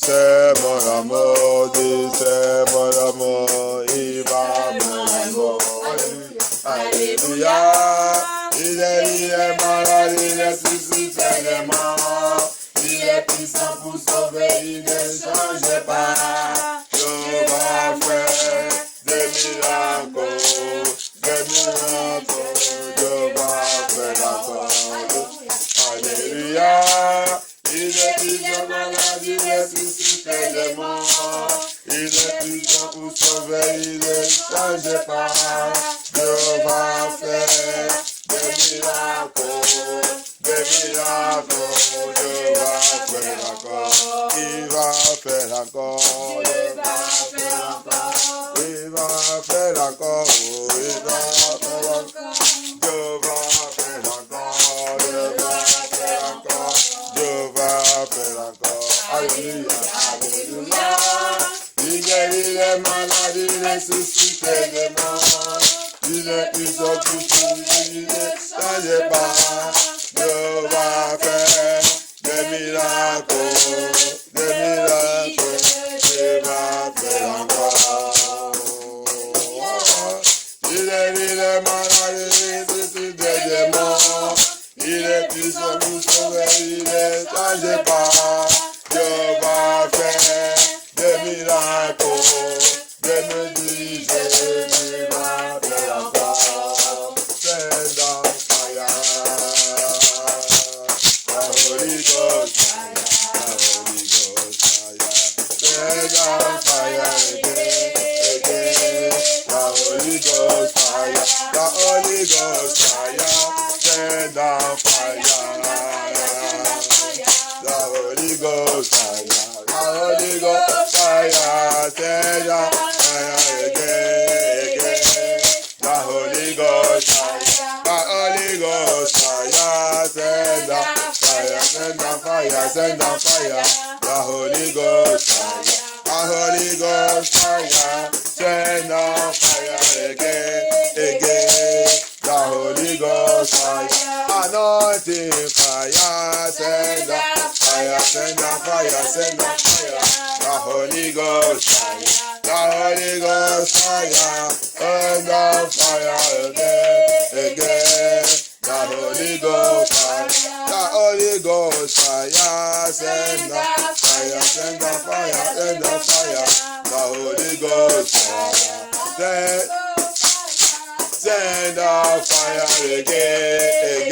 c'est mon amour, dis c'est mon amour, il va me l'amour. Alléluia, il est malade, il est suscité les morts, il est puissant pour sauver, il ne change pas. Je vais faire des miracles, je vais faire encore. Alléluia, il est puissant malade, il est suscité les morts, il est puissant pour sauver, il ne change pas. Je vais faire des miracles, je vais faire encore. Il va faire encore, il va faire encore, il va faire encore, il va faire encore. Je vais faire encore, je vais faire encore, je vais faire encore. Alléluia, alléluia. Il guérit les malades, il ressuscite les morts. Il est puissant pour sauver, il ne change pas. Je vais faire des miracles, je vais faire encore. Il est les malades, il ressuscite des morts. Il est puissant pour sauver, il ne change pas. Je vais faire des miracles, je me dis, je vais faire encore. Send down fire, the Holy Ghost fire, the Holy Ghost fire. Send down fire again, the Holy Ghost fire, the Holy Ghost fire. Send down fire, the Holy Ghost fire, the Holy Ghost fire. Send down fire again, the Holy Ghost fire, the Holy Ghost fire. Send down fire, send down fire, send down fire. The Holy Ghost fire, the Holy Ghost fire. Send down fire again. The Holy Ghost fire, anointing fire. Send down fire, send down fire, send down fire. The Holy Ghost fire, the Holy Ghost fire. Send down fire again. The Holy Ghost fire, the Holy Ghost fire. Send down fire, send down fire, send down fire. The Holy Ghost fire. Send out fire again,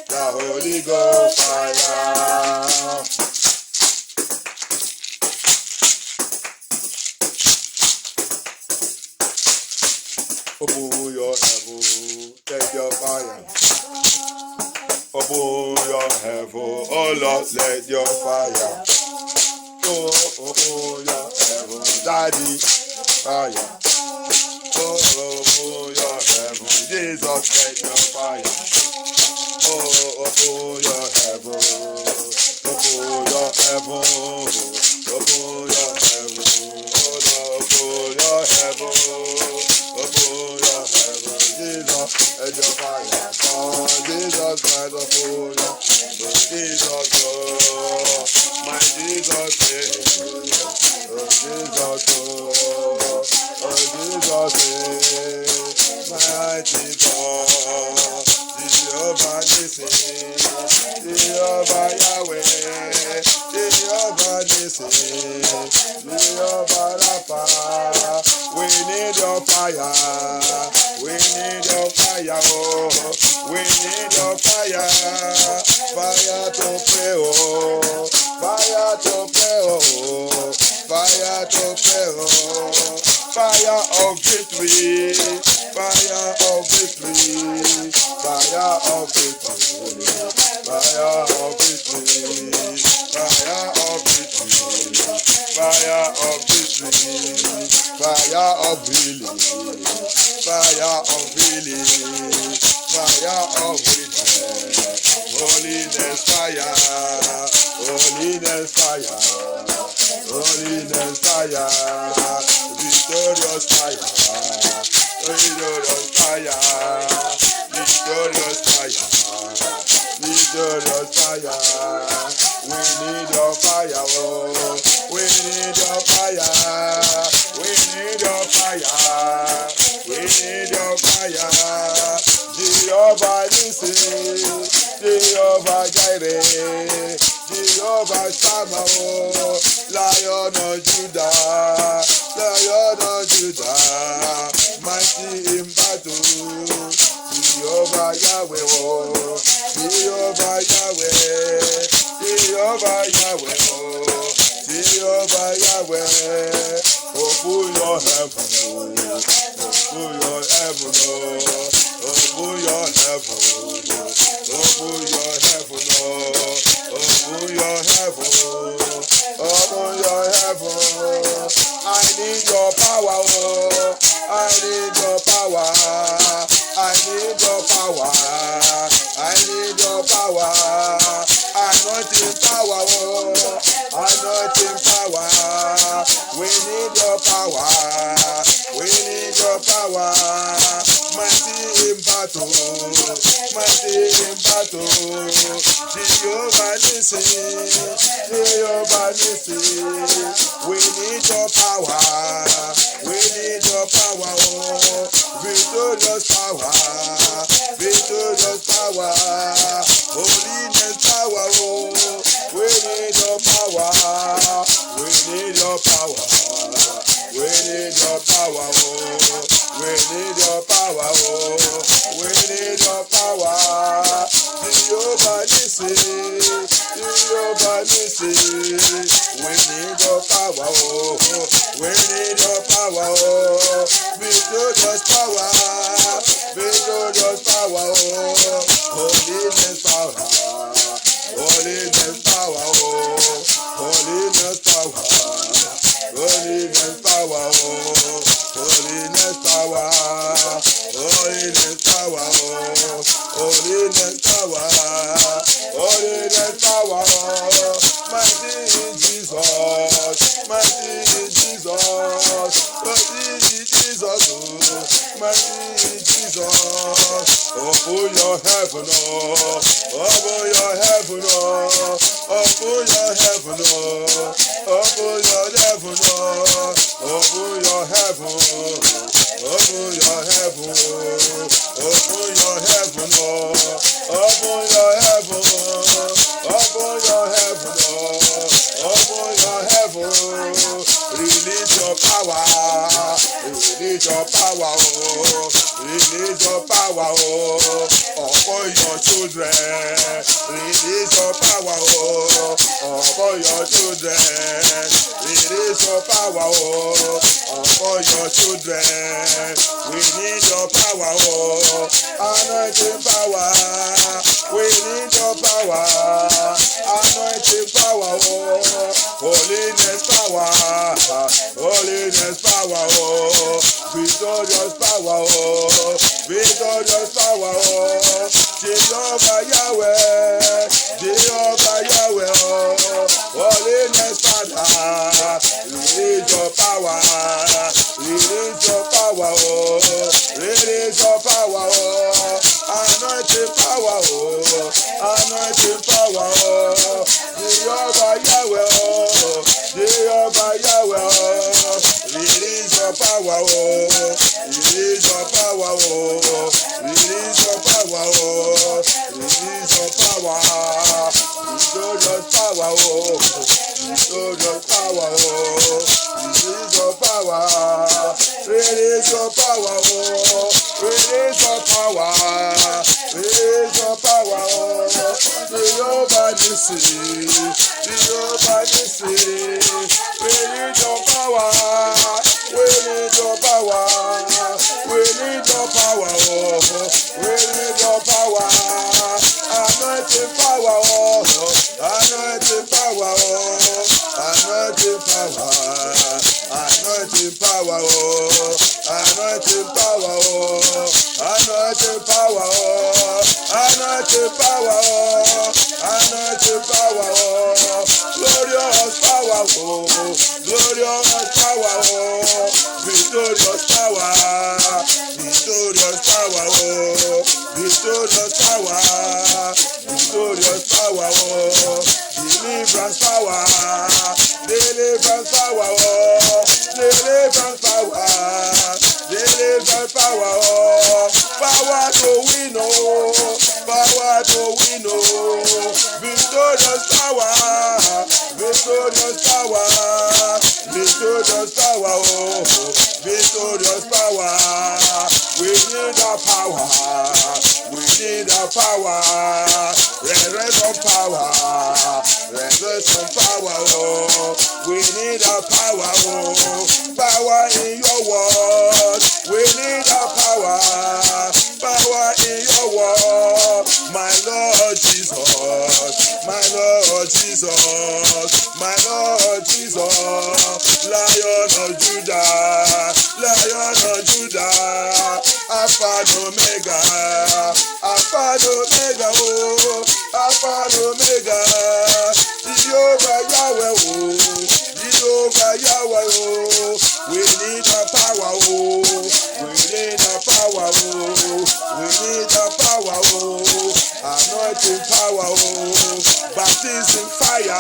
the Holy Ghost fire. Open your heaven, take your fire. Open your heaven, oh Lord, let your fire. Oh, open your heaven, Daddy, fire. Oh, open your heaven, Jesus, let your fire. Oh, open your heaven, open your heaven, open your heaven. Oh, open your heaven, open your heaven. Jesus, let your fire come. Jesus, let the open your Jesus, oh, my Jesus, oh, Jesus, oh. Oh, Jesus, mighty God, Jehovah Nissi, Jehovah Yahweh, Jehovah Nissi, Jehovah Rapha. We need your fire, we need your fire, oh, we need your fire, fire to pray, oh, fire to pray, oh, fire to pray, oh. Fire of victory, fire of victory, fire of victory, fire of victory, fire of victory, fire of victory, fire of healing, fire of healing, fire of witness, holiness fire, holiness fire, holiness fire. Victorious fire, victorious fire, victorious fire, victorious fire. We need your fire, oh. Jehovah Jireh, Jehovah Shammah, Lion of Judah, Lion of Judah, mighty in battle, Jehovah Yahweh, Jehovah Yahweh, Jehovah Yahweh, Jehovah Yahweh, open your heaven, open your heaven, open your heaven, open your heaven, open your heaven, open your heaven. I need your power, I need your power, I need your power, I need your power, anointing power, anointing power. We need your power, we need your power, mighty in battle, mighty in battle. Jehovah Nissi, Jehovah Nissi, we need your power, we need your power, victorious power, victorious power, holiness power, we need your power, we need your power, we need your power, we need your power, we need your power, Jehovah Nissi, Jehovah Nissi, we need your power, we need your power, victorious power, victorious power, holiness power, holiness power, holiness power, holiness power, holiness power, holiness power, holiness power, holiness power, mighty in Jesus, mighty in Jesus, mighty in Jesus, mighty in Jesus. Open your heaven, open your heaven, open your heaven, open your heaven, open your heaven, open your heaven, open your heaven, open your heaven, open your heaven, open your heaven, release your power, release your power, release your power upon your children, release your power upon your children, release your power upon your children, we need your power, anointing power, we need your power, anointing power, holiness power, holiness power, victorious power, victorious power, Jehovah Yahweh, Jehovah Yahweh, holiness Father, release your power, release your power, release your power, anointing power, anointing power, Jehovah Yahweh, Jehovah Yahweh, release your power, release your power, release your power, release your power, victorious power, victorious power, release your power, release your power, release your power, release your power, Jehovah Nissi, Jehovah Nissi, we need your power, we need your power, we need your power, we need your power, anointing power, anointing power, anointing power, anointing power, anointing power, anointing power, anointing power, anointing power, glorious power, glorious power, victorious power, victorious power, victorious power, victorious power, deliverance power, deliverance power, deliverance power, deliverance power, power to win, power to win, oh, victorious power, victorious power, victorious power, oh, victorious power. We need the power, we need the power, resurrection power, resurrection power, oh, we need the power, oh, power in your word, we need the power, power in your word, my Lord Jesus, my Lord Jesus, my Lord Jesus, Lion of Judah, Lion of Judah, Alpha and Omega, Alpha and Omega, oh, Alpha and Omega, Jehovah Yahweh, oh, Jehovah Yahweh, oh, we need the power, oh, we need the power, oh, we need the power, oh, anointing power, oh, baptism fire,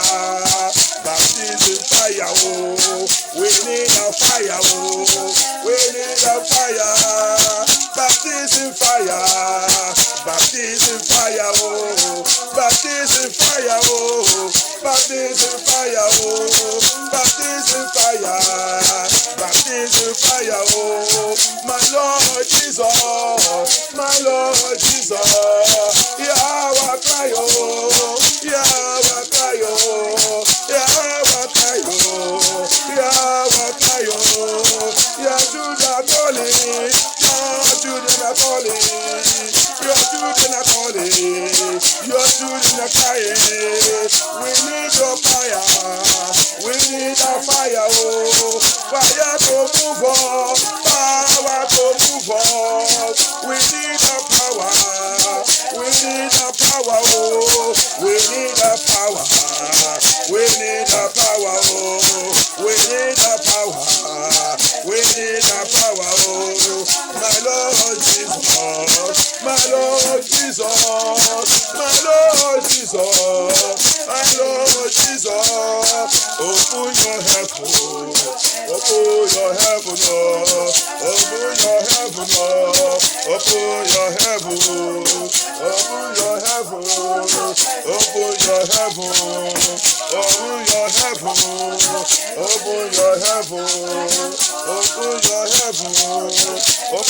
baptism fire, oh, we need a fire, oh, we need a fire, baptism fire, baptism fire, oh, baptism fire, oh, baptism fire, oh, baptism fire, baptism fire, oh, my Lord Jesus, my Lord Jesus, Yahweh cry, oh, Yahweh cry, oh, Yahweh cry, oh, Yahweh cry, oh, your children are calling, your children are calling, your children are calling, your children are crying, we need your fire, we need a fire, oh, fire to move on, power to move on, we need a power, we need a power, oh, we need a power, we need a power, oh, we need a power, we need a power, oh, my Lord Jesus, my Lord Jesus, my Lord Jesus, my Lord Jesus, open your heaven, open your heaven, open your heaven, open your heaven, open your heaven, open your heaven, open your heaven, open your heaven, open your heaven, open your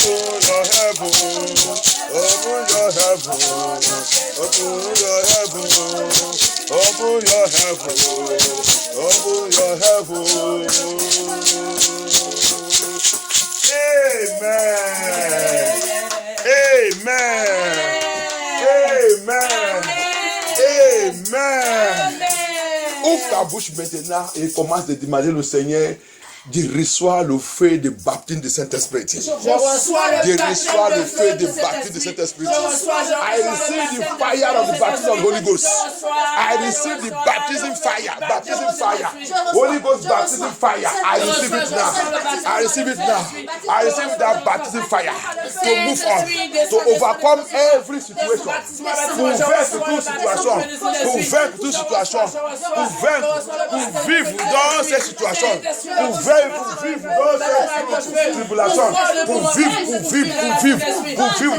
heaven, open your heaven, open your heaven, open your heaven, open your heaven. Amen. Amen. Amen. Amen. Ouvre ta bouche maintenant et commence de demander au Seigneur de recevoir le feu de baptême de Saint-Esprit. De recevoir le feu de baptême de Saint-Esprit. I receive the fire of the baptism of the Holy Ghost. I receive the baptism fire. Baptism fire. Holy Ghost baptism fire. I receive it now. I receive it now. I receive that baptism fire to move on, to overcome every situation. Pour vaincre toute situation. Pour vaincre toute situation. Pour vivre dans cette situation. Pour vivre dans cette tribulation, pour vivre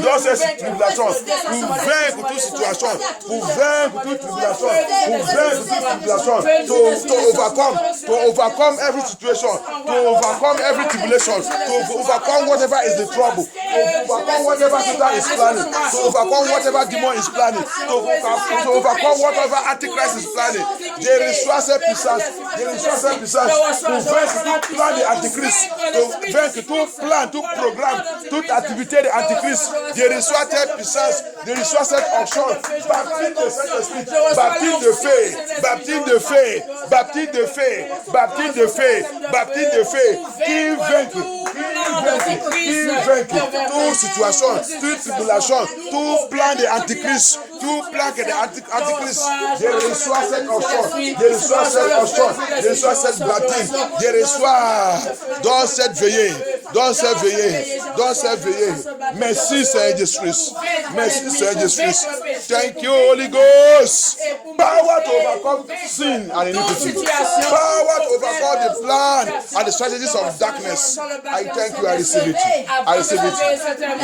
dans cette tribulation, pour vaincre toute situation, pour vaincre toute tribulation, to overcome every situation, to overcome every tribulation, to overcome whatever is the trouble, to overcome whatever Satan is planning, to overcome whatever demon is planning, to overcome whatever Antichrist is planning. They reçoit cette puissance, pour vaincre tout plan de Antichrist, to vaincre tout plan, tout programme, toute activité de Antichrist. Je reçois cette puissance, je reçois cette option. Baptême de Saint-Esprit, baptême de feu, baptême de feu, baptême de feu, baptême de feu, baptême de feu. Qui vaincre toute situation, toute tribulation, tout plan de Antichrist, tout plan de Antichrist. Je reçois cette option, je reçois cette option, je reçois cette baptême, je reçois dans cette veillée, dans cette veillée, dans cette veillée. Merci Seigneur Jésus. Merci Seigneur Jésus. Thank you Holy Ghost. Power to overcome sin and iniquity. Power to overcome the plan and the strategies of darkness. I thank you, I receive it. I receive it.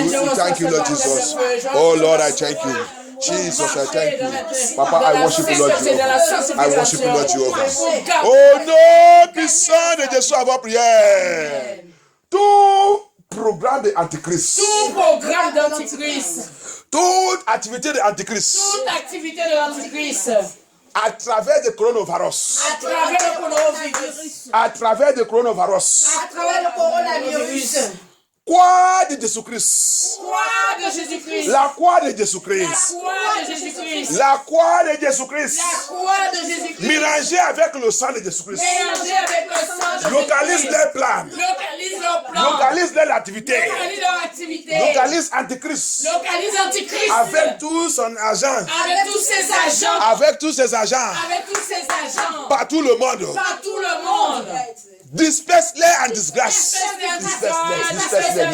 We thank you, Lord Jesus. Oh Lord, I thank you. Jesus, I thank you. Papa, I worship you, Lord Jehovah. I worship you, Lord Jehovah. Oh non, puissant de Jésus, avoir prière. Tout programme de Antichrist. Tout programme d'Antichrist. Toute activité de Antichrist. Toute activité de l'Antichrist. À travers le coronavirus. À travers le coronavirus. À travers le coronavirus. À travers le coronavirus. Croix de Jésus-Christ. Croix de Jésus-Christ. La croix de La Jésus-Christ. croix de Jésus-Christ. La croix de Jésus-Christ. La croix de Jésus-Christ. Mélangée avec le sang de Jésus-Christ. Mélangée avec le sang de Localise Jésus-Christ. les plans. Localise leur plan. Localise leur activité. Localise leur activité. Localise Antichrist. Localise Antichrist. Avec tout son agent. Avec tous ses agents. Avec tous ses agents. Avec tous ses agents. Par tout le monde. Par tout le monde. Disperse-les en disgrâce. Disperse-les.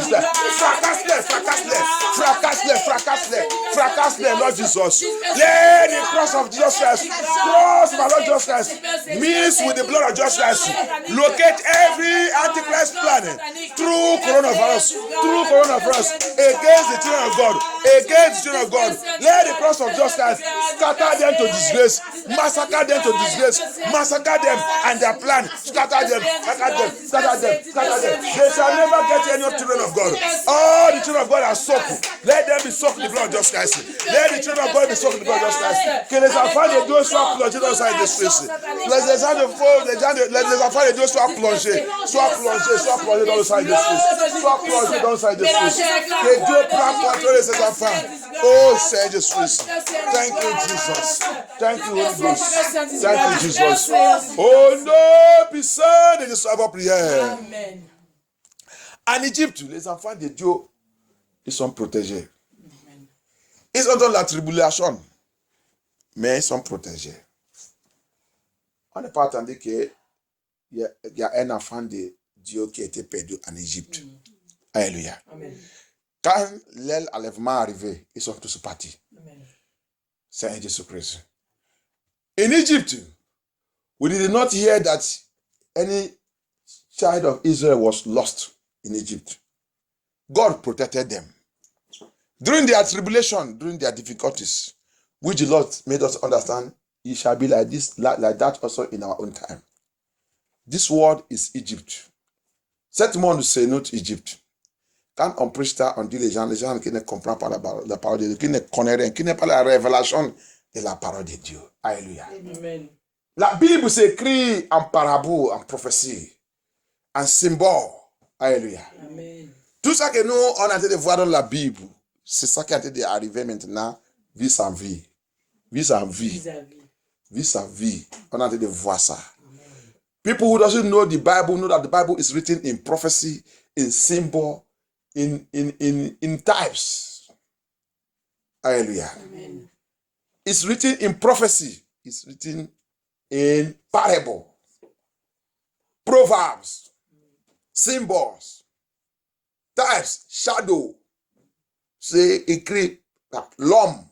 Fracasse-les, Lord Jesus. Let the cross of Jesus Christ, cross of our Lord Jesus Christ, mix with the blood of Jesus Christ. Locate every antichrist planet through coronavirus against the children of God. Against the children of God. Let the cross of Jesus Christ scatter them to disgrace, massacre them to disgrace, massacre them and their plan, scatter them. They shall never get any of children of God. All the children of God are soaked. Let them be soaked in the blood of Jesus Christ. Let the children of God be soaked in the blood of Jesus Christ. Que les enfants de Dieu soient plongés dans sa détresse. Les enfants de Dieu soient plongés dans le sang de Jésus. Soient plongés dans le sang de Jésus. Que Dieu prenne contrôle de ses enfants. Oh Seigneur Jésus. Thank you, Jesus. Thank you, Holy Ghost. Thank you, Jesus. Oh non, puissant de Jésus, avoir prière. Amen. En Égypte, les enfants de Dieu, ils sont protégés. Ils sont dans la tribulation, mais ils sont protégés. On n'est pas attendu qu'il y a un enfant de Dieu qui a été perdu en Égypte. Alléluia. Amen. Quand l'enlèvement est arrivé, ils sont tous partis. Amen. C'est Jésus-Christ. In Egypt, we did not hear that any child of Israel was lost in Egypt. God protected them. During their tribulation, during their difficulties, which the Lord made us understand, it shall be like this, like that also in our own time. This word is Egypt. Cette monde, c'est notre Égypte. Quand on prêche ça, on dit les gens qui ne comprennent pas la parole de Dieu, qui ne connaissent rien, qui n'ont pas la révélation de la parole de Dieu. Alléluia. Amen. La Bible s'écrit en parabole, en prophétie, en symbole. Alléluia. Amen. Tout ça que nous, on a en train de voir dans la Bible, c'est ça qui est en train d'arriver maintenant, vie sans vie. Vie sans vie. Vis-à-vis. Vie sans vie. On est en train de voir ça. People who doesn't know the Bible know that the Bible is written in prophecy, in symbol, in types. Hallelujah. Amen. It's written in prophecy. It's written in parable, proverbs, symbols, types, shadow. C'est écrit l'homme.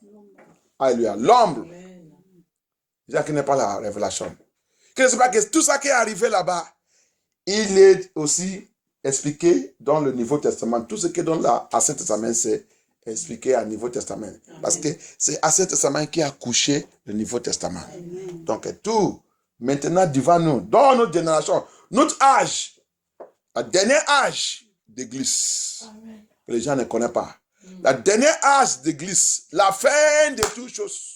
Alléluia. L'homme. C'est qui n'est pas la révélation. Que c'est pas que tout ça qui est arrivé là-bas, il est aussi expliqué dans le Nouveau Testament. Tout ce qui est dans l'Ancien Testament, c'est expliqué à Nouveau Testament. Amen. Parce que c'est l'Ancien Testament qui a couché le Nouveau Testament. Amen. Donc tout, maintenant devant nous, dans notre génération, notre âge, le dernier âge d'église, que les gens ne connaissent pas. La dernière âge d'église, la fin de toutes choses.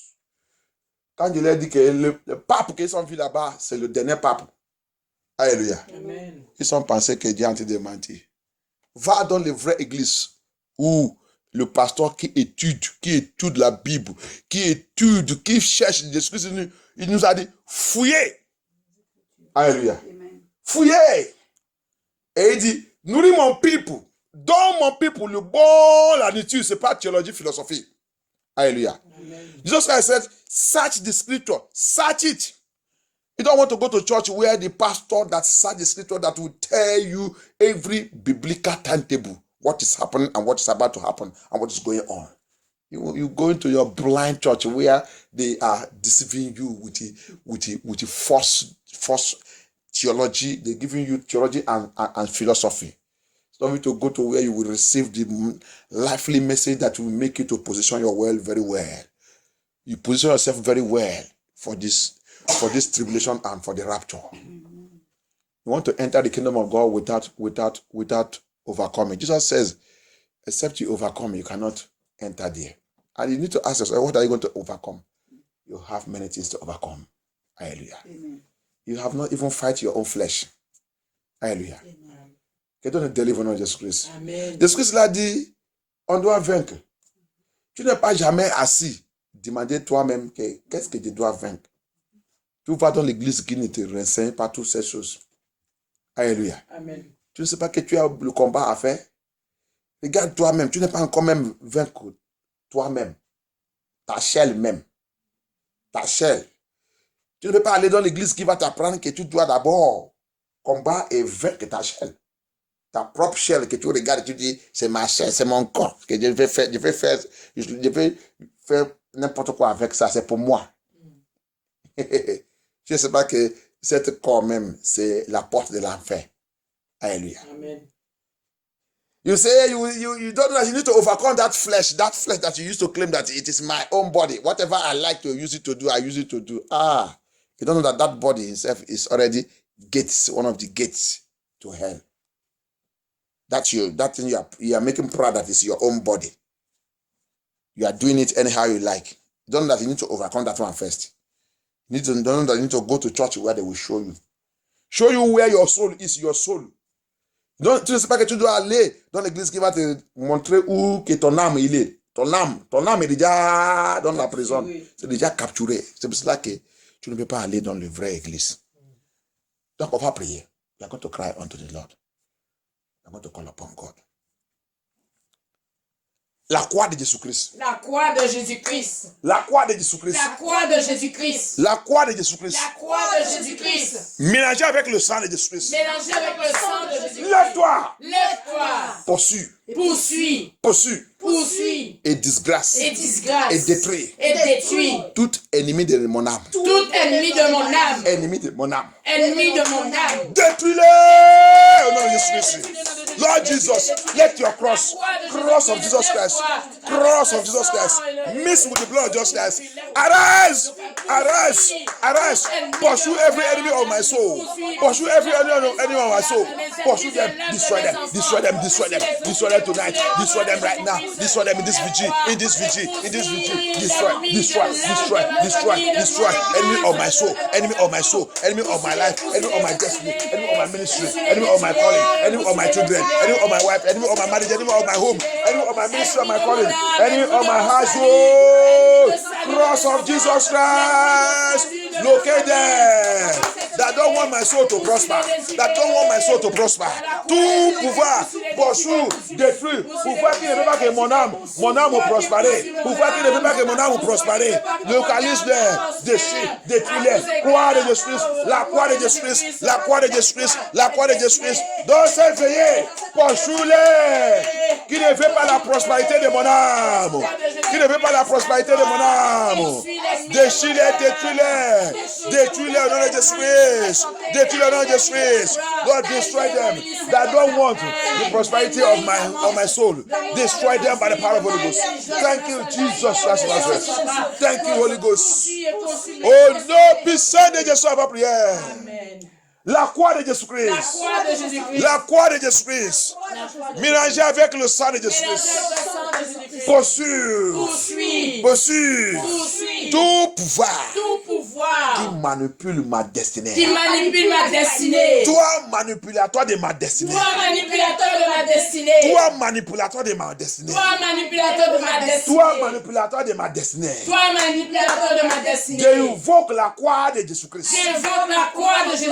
Quand je leur dis que le pape qu'ils ont vu là-bas, c'est le dernier pape. Alléluia. Amen. Ils ont pensé que Dieu a été démenti. Va dans les vraies églises où le pasteur qui étude la Bible, qui cherche Jésus-Christ, il nous a dit, fouillez. Alléluia. Amen. Fouillez. Et il dit, nourris mon people. Donne mon people le bon, la nature, c'est pas théologie, philosophie. Alléluia. Jesus Christ said, search the scripture, search it. You don't want to go to church where the pastor that search the scripture that will tell you every biblical timetable, what is happening and what is about to happen and what is going on. You go into your blind church where they are deceiving you with the false theology. They're giving you theology and philosophy. So you need to go to where you will receive the lively message that will make you to position your well very well. you position yourself very well for this tribulation and for the rapture. You want to enter the kingdom of God without overcoming. Jesus says, except you overcome, you cannot enter there. And you need to ask yourself, what are you going to overcome? You have many things to overcome. Hallelujah. Amen. You have not even fight your own flesh. Hallelujah. Que Dieu nous délivre au nom de Jésus-Christ. Jésus-Christ l'a dit, on doit vaincre. Tu n'es pas jamais assis. Demandez toi-même qu'est-ce que tu dois vaincre. Tu vas dans l'église qui ne te renseigne pas toutes ces choses. Alléluia. Amen. Tu ne sais pas que tu as le combat à faire. Regarde toi-même. Tu n'es pas encore même vaincre toi-même. Ta chair même. Ta chair. Tu ne peux pas aller dans l'église qui va t'apprendre que tu dois d'abord combattre et vaincre ta chair. Ta propre chair que tu regardes et tu dis, c'est ma chair, c'est mon corps. Que je vais faire n'importe quoi avec ça, c'est pour moi. Je ne sais pas que cet corps même, c'est la porte de l'enfer. Alléluia. Amen. You say you don't know that you need to overcome that flesh that you used to claim that it is my own body. Whatever I like to use it to do, I use it to do. You don't know that body itself is already gates, one of the gates to hell. That thing you are making proud that is your own body. You are doing it anyhow you like. You don't know that you need to overcome that one first. You don't know that you need to go to church where they will show you. Show you where your soul is, your soul. Tu ne sais pas que tu dois aller dans l'église qui va te montrer où que ton âme il est. Ton âme est déjà dans la prison. C'est déjà capturé. C'est pour cela que tu ne peux pas aller dans la vraie église. Donc on va prier. We are going to cry unto the Lord. We are going to call upon God. La croix de Jésus-Christ. La croix de Jésus-Christ. La croix de Jésus-Christ. La croix de Jésus-Christ. La croix de Jésus-Christ. La croix de Jésus-Christ. Mélangé avec le sang de Jésus-Christ. Mélangé avec le sang de Jésus-Christ. Lève-toi. Lève-toi. Poursuis. Poursuis. Poursuis. Poursuis. Et disgrâce. Et disgrâce. Et détruis. Et détruis. Tout ennemi de mon âme. Tout ennemi de mon âme. Ennemi de mon âme. Ennemi de mon âme. Détruis-le au nom de Jésus-Christ. Lord Jesus, let your cross of Jesus Christ, mix with the blood of Jesus Christ. Arise, arise, arise. Pursue every enemy of my soul. Pursue every enemy of my soul. Pursue them, destroy them, destroy them, destroy them, destroy them tonight, destroy them right now, destroy them in this vigil, destroy, destroy, destroy, destroy, destroy. Enemy of my soul, enemy of my soul, enemy of my life, enemy of my destiny, enemy of my ministry, enemy of my calling, enemy of my children, enemy of my wife, enemy of my marriage, enemy of my home, enemy of my ministry, of my calling, enemy of my household. Cross of Jesus Christ, locate them. That don't want my soul to prosper. That don't want my soul to prosper. Tout pouvoir, poursuit, détruit. Pouvoir qui ne veut pas que mon âme will prospérer. Pouvoir qui ne veut pas que mon âme will prospérer. Localise-les, détruis-les. Croix de Jésus-Christ, la croix de Jésus-Christ, la croix de Jésus-Christ, la croix de Jésus-Christ. Dans cette veillée, poursuis-les. Qui ne veut pas la prospérité de mon âme. Qui ne veut pas la prospérité de mon âme. Déchire-les, détruis-les. Détruis-les au nom de Jésus-Christ. Détruis le nom de Jésus. God, destroy them that don't want the prosperity of my soul. Destroy them by the power of the Holy Ghost. Thank you, Jesus Christ. Thank you, Holy Ghost. Oh non, puissant de Jésus à ma prière. La croix de Jésus-Christ. La croix de Jésus-Christ. Mélangée avec le sang de Jésus-Christ. Poursuis. Tout pouvoir. Qui manipule ma destinée. Toi manipulateur de ma destinée. Toi manipulateur de ma destinée. J'invoque la croix de Jésus-Christ.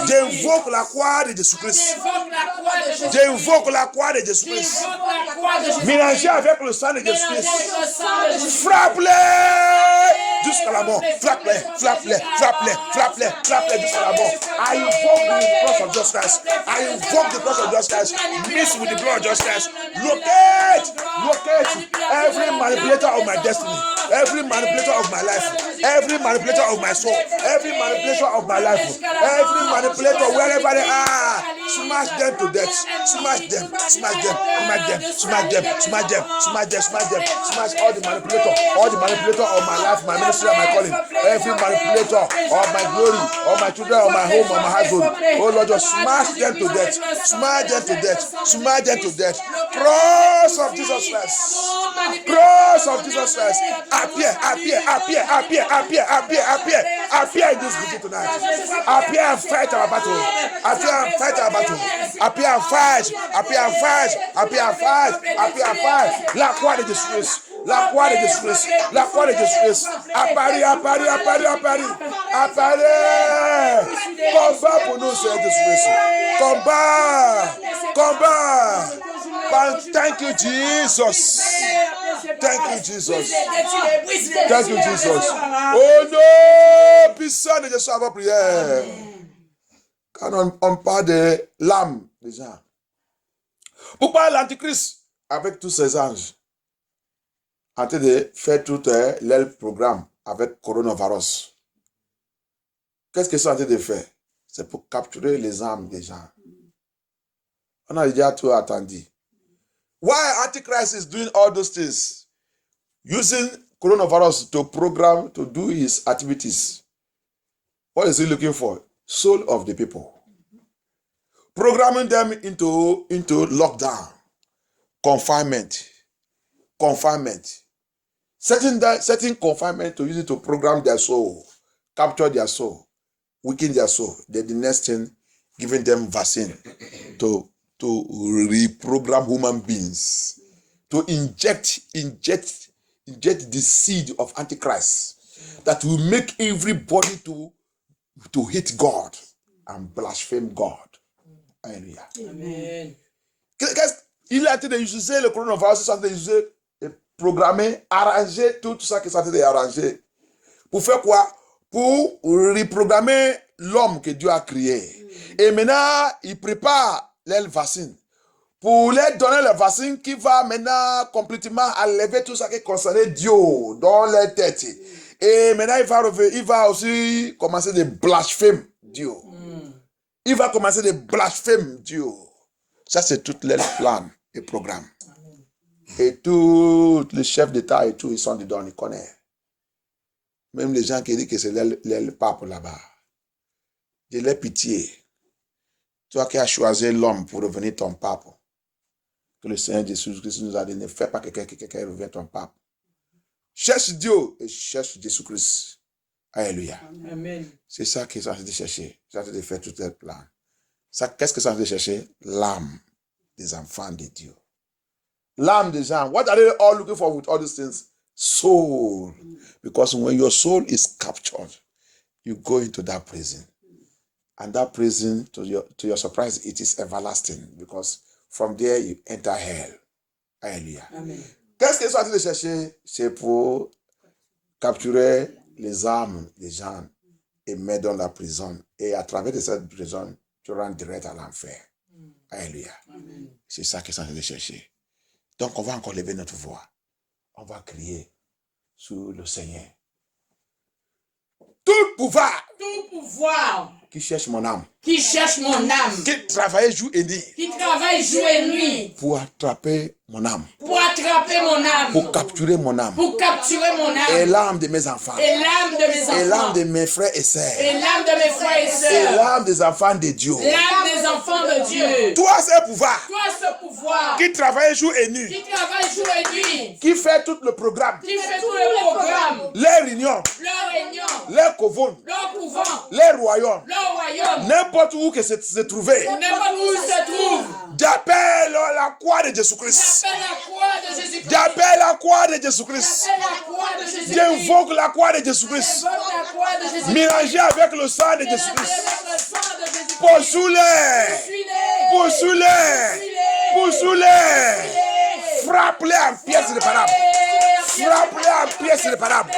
J'invoque la croix de Jésus-Christ. J'invoque la croix de Jésus-Christ. Mélangé avec le sang de Jésus-Christ. Frappe-les jusqu'à la mort. Frappe-les jusqu'à la mort. I invoke the cross of Jesus Christ. I invoke the cross of Jesus Christ. Mix with the blood of Jesus Christ. Locate every manipulator of my destiny, every manipulator of my life, every manipulator of my soul, every manipulator of my life, every manipulator wherever they are. Smash them to death. Smash them. Smash them. Smash them. Smash them. Smash them. Smash them. Smash them. Smash all the manipulator. All the manipulator of my life, my ministry, and my calling. Every manipulator of my glory, of my children, of my home, of my household. Oh Lord, just smash them to death. Smash them to death. Smash them to death. Cross of Jesus Christ. Cross of Jesus Christ. Appear in this meeting tonight. Appear and fight our battle. Appear and fight our battle. Appear and fight. Appear and fight. Appear and fight. Appear and fight. La croix de Jésus. La croix de Jésus. La croix de Jésus. Apparaît. Combat pour nous, Seigneur Jésus. Combat. Thank you, Jesus. Thank you, Jesus. Thank you, Jesus. Oh non, puissant de Jésus avant prière. Quand on parle de l'âme, déjà. Pourquoi l'Antichrist, avec tous ses anges, en train de faire tout leur programme avec coronavirus? Qu'est-ce qu'ils sont en train de faire? C'est pour capturer les âmes des gens. On a déjà tout attendu. Why Antichrist is doing all those things? Using coronavirus to program, to do his activities. What is he looking for? Soul of the people. Programming them into lockdown, confinement. Setting confinement to use it to program their soul, capture their soul, weaken their soul. Then the next thing, giving them vaccine to reprogram human beings, to inject the seed of Antichrist that will make everybody to hate God and blaspheme God. Alléluia. Amen. Il a été d'utiliser le coronavirus, programmer, arranger tout ça qui s'est arrangé. Pour faire quoi? Pour reprogrammer l'homme que Dieu a créé. Et maintenant, il prépare les vaccins. Pour leur donner le vaccin qui va maintenant complètement enlever tout ça qui concerne Dieu dans leur tête. Et maintenant, il va aussi commencer de blasphémer Dieu. Il va commencer de blasphémer Dieu. Ça, c'est tout leur plan et programme. Et tous les chefs d'État et tout, ils sont dedans, ils connaissent. Même les gens qui disent que c'est le pape là-bas. Je l'ai pitié. Toi qui as choisi l'homme pour devenir ton pape, que le Seigneur Jésus-Christ nous a dit, ne fais pas que quelqu'un revienne ton pape. Cherche Dieu et cherche Jésus-Christ. Alléluia. Amen. C'est ça qu'ils sont en train de chercher. Ils sont en train de faire tout leur plan. Qu'est-ce qu'ils sont en train de chercher? L'âme des enfants de Dieu. L'âme des gens. What are they all looking for with all these things? Soul. Because when your soul is captured, you go into that prison. And that prison, to your surprise, it is everlasting. Because from there, you enter hell. Alléluia. Amen. Qu'est-ce qu'ils sont en train de chercher? C'est pour capturer les âmes des gens et mettre dans la prison. Et à travers cette prison, tu rentres direct à l'enfer. Alléluia. C'est ça qu'ils sont en train de chercher. Donc, on va encore lever notre voix. On va crier sur le Seigneur. Tout pouvoir qui cherche mon âme, qui cherche mon âme, qui travaille jour et nuit, qui travaille jour et nuit pour attraper mon âme, pour attraper mon âme, pour capturer mon âme, pour capturer mon âme, et l'âme de mes enfants, et l'âme de mes enfants, et l'âme de mes frères et sœurs, et l'âme de mes frères et et sœurs, l'âme des enfants de Dieu. l'âme des enfants de Dieu. Toi, ce pouvoir Toi, ce pouvoir qui travaille jour et nuit, qui travaille jour et nuit, qui fait tout le programme, qui fait tout le programme, les réunions, leur réunion, les couvents, leur couvent, les royaumes, leur royaume, n'importe où que se trouver, n'importe où il se trouve. j'appelle la croix de Jésus-Christ. J'appelle la croix de Jésus-Christ. J'appelle la croix de Jésus-Christ. J'appelle la croix de Jésus-Christ. J'invoque la croix de Jésus-Christ. J'invoque la croix de Jésus-Christ. Mélangée avec le sang de Jésus-Christ. Avec le sang de Jésus-Christ. Poursuis-les. Suis-les. Poursuis-les. Poursuis-les. Frappe-les en pièces irréparables. Frappe-les en pièces irréparables.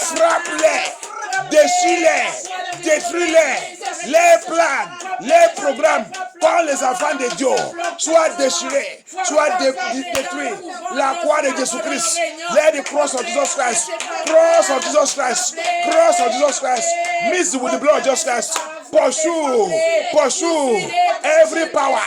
Frappe-les. Déchire-les. Détruis-les. Les plans, les programmes, quand les enfants de Dieu soient déchirés, soient détruits. La croix de Jésus-Christ. Let the cross of Jesus Christ. Cross of Jesus Christ. Cross of Jesus Christ. Mixed with the blood of Jesus Christ. pursue every power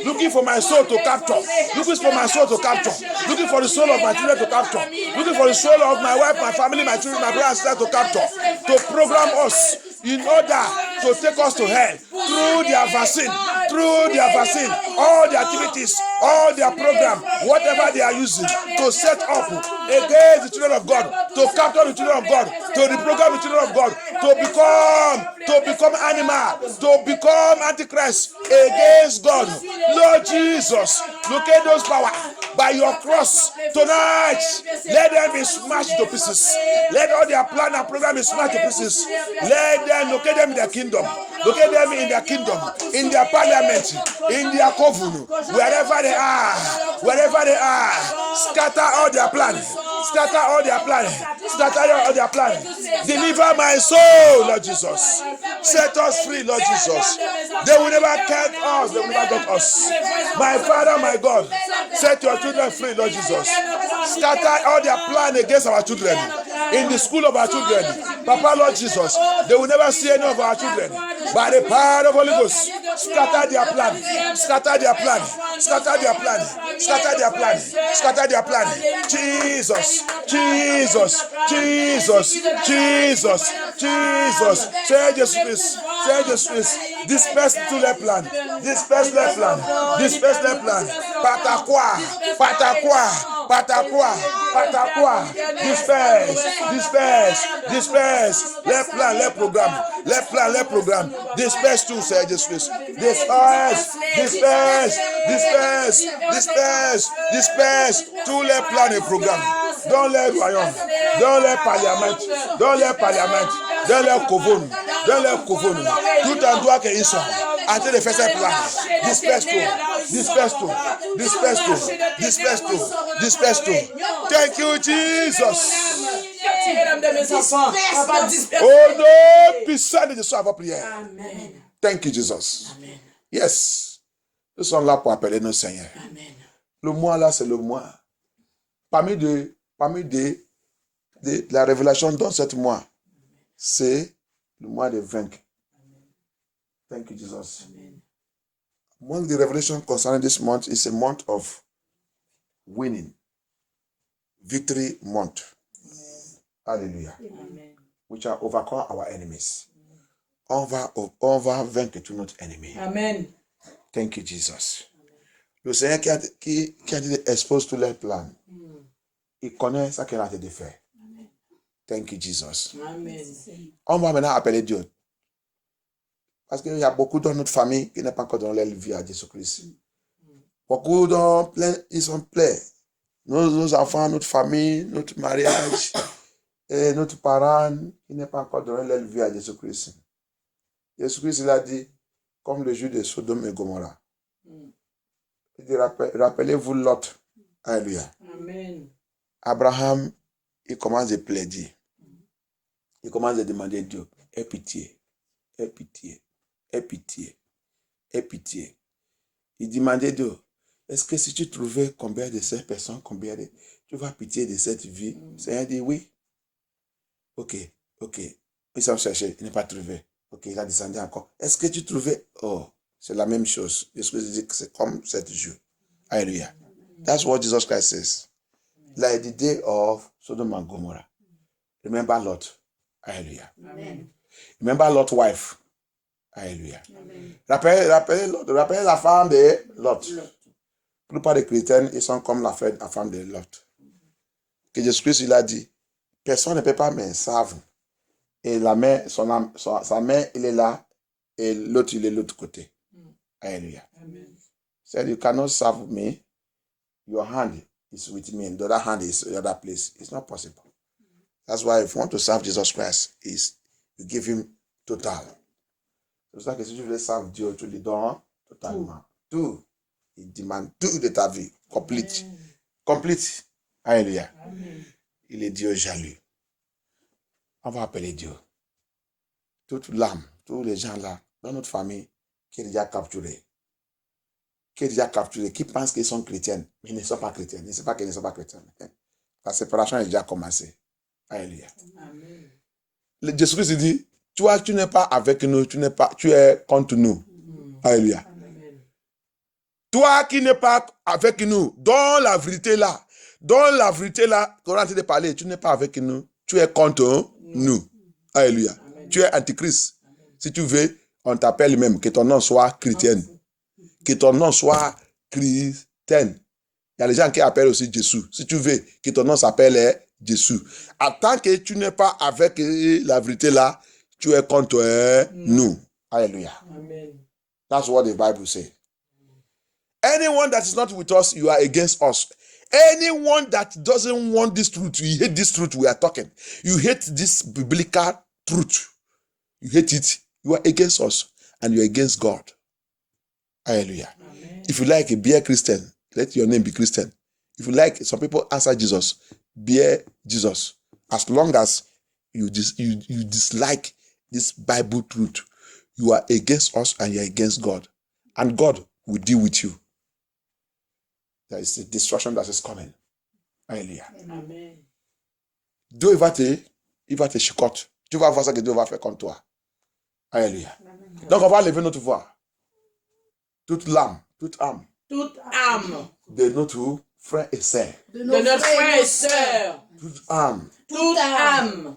looking for my soul to capture, looking for my soul to capture, looking for the soul of my children to capture, looking for the soul of my wife, my family, my children, my brothers and sisters to capture, to program us in order to take us to hell through their vaccine, all the activities, all their program, whatever they are using to set up against the children of God, to capture the children of God, to reprogram the children of God, to become animal, to become antichrist against God. Lord Jesus, locate those power by your cross tonight. Let them be smashed to pieces. Let all their plan and program be smashed to pieces. Let them locate them in their kingdom. Locate them in their kingdom, in their parliament, in their coven, wherever they are. Scatter all their plans. Scatter all their plans. Deliver my soul, Lord Jesus. Set us free, Lord Jesus. They will never catch us. They will never get us. My Father, my God, set your children free, Lord Jesus. Scatter all their plans against our children in the school of our children. Papa, Lord Jesus, they will never see any of our children. By the power of the Holy Ghost, scatter their plan. Scatter their plan. Scatter their plan. Scatter their plan. Scatter their plan. Jesus. Jesus. Jesus. Jesus. Jesus. Say Jesus. Say Jesus. Disperse to their plan. Disperse their plan. Disperse their plan. Patakwa. Patakwa. Patakwa. Patakwa. Disperse. Disperse. Disperse. Let plan. Let program. Let plan. Let program. Disperse to say Jesus. Disperse. Disperse. Disperse. Disperse. Disperse. To let plan a program. Don't let Royaume. Don't let Parliament. Don't let Parliament. Don't let Kovon. Don't let Kovon. Tout en droit qu'ils sont. Until the first plan. Disperse to. Disperse to. Disperse to. Disperse to. Disperse to. Thank you, Jesus. Oh non, puissant de Dieu à vos prières. Thank you, Jesus. Yes. Nous sommes là pour appeler nos seigneurs. Le mois là, c'est le mois. Parmi la révélation dans ce mois, c'est le mois de vaincre. Thank you, Jesus. One of the revelation concerning this month is a month of winning. Victory month. Hallelujah. Amen. We shall overcome our enemies. On va vaincre tout notre ennemi. Amen. Thank you, Jesus. Le Seigneur qui a été exposé tous les plans, il connaît ça qu'il a été fait. Thank you, Jesus. Amen. On va maintenant appeler Dieu. Parce qu'il y a beaucoup dans notre famille qui n'ont pas encore donné leur vie à Jésus-Christ. Beaucoup ils sont pleins. Nos enfants, notre famille, notre mariage, et notre parent qui n'ont pas encore donné leur vie à Jésus-Christ. Jésus-Christ, il a dit, comme le jour de Sodome et Gomorrah. Il dit, rappelez-vous Lot. Alléluia. Amen. Abraham, il commence à plaider. Il commence à demander à Dieu, aie pitié, aie pitié, aie pitié, aie pitié. Il demandait à Dieu, est-ce que si tu trouvais combien de ces personnes, tu vas pitié de cette vie? Le Seigneur dit oui. Ok. Ils sont cherchés, il n'est pas trouvé. Ok, il a descendu encore. Est-ce que tu trouvais? Oh, c'est la même chose. Jésus dit que c'est comme cette jour. Alléluia. That's what Jesus Christ says. Like the day of Sodom and Gomorrah. Remember Lot. Hallelujah. Amen. Remember Lot's wife. Hallelujah. Rappelez la femme de Lot. La plupart des chrétiens, ils sont comme la femme de Lot. Que Jésus-Christ, il a dit, personne ne peut pas me sauver. Et la main, sa main, il est là, et l'autre, il est de l'autre côté. Hallelujah. Amen. Said, you cannot serve me. Your hand is with me, and the other hand is in the other place. It's not possible. That's why if you want to serve Jesus Christ, you give him total. C'est pour ça que si tu veux servir Dieu, tu lui donnes totalement. Tout. Il demande tout de ta vie. Complete. Amen. Complete. Alléluia. Amen. Il est Dieu jaloux. On va appeler Dieu. Toute l'âme, tous les gens là, dans notre famille, qui est déjà capturé. Qui pensent qu'ils sont chrétiens, mais ils ne sont pas chrétiens. Ils ne savent pas qu'ils ne sont pas chrétiens. La séparation est déjà commencée. Alléluia. Amen. Jésus-Christ dit, Toi, tu n'es pas avec nous, tu es contre nous. Alléluia. Toi qui n'es pas avec nous, dans la vérité là, qu'on est en train de parler, tu n'es pas avec nous, tu es contre nous. Alléluia. Tu es antichrist. Si tu veux, on t'appelle même, que ton nom soit chrétienne. Que ton nom soit chrétienne. Il y a des gens qui appellent aussi Jésus. Si tu veux, que ton nom s'appelle Jésus. En tant que tu n'es pas avec la vérité là, tu es contre nous. Alléluia. Amen. That's what the Bible says. Anyone that is not with us, you are against us. Anyone that doesn't want this truth, you hate this truth we are talking. You hate this biblical truth. You hate it. You are against us and you are against God. Hallelujah. Amen. If you like, be a Christian. Let your name be Christian. If you like, some people answer Jesus. Be a Jesus. As long as you dislike this Bible truth, you are against us and you are against God. And God will deal with you. There is a destruction that is coming. Alléluia. Amen. Dieu il va te chicoter. Tu vas voir ce que Dieu va faire comme toi. Alléluia. Donc on va lever notre voix. Toute l'âme, toute âme de notre frère et sœur. De notre frère et sœur. Toute âme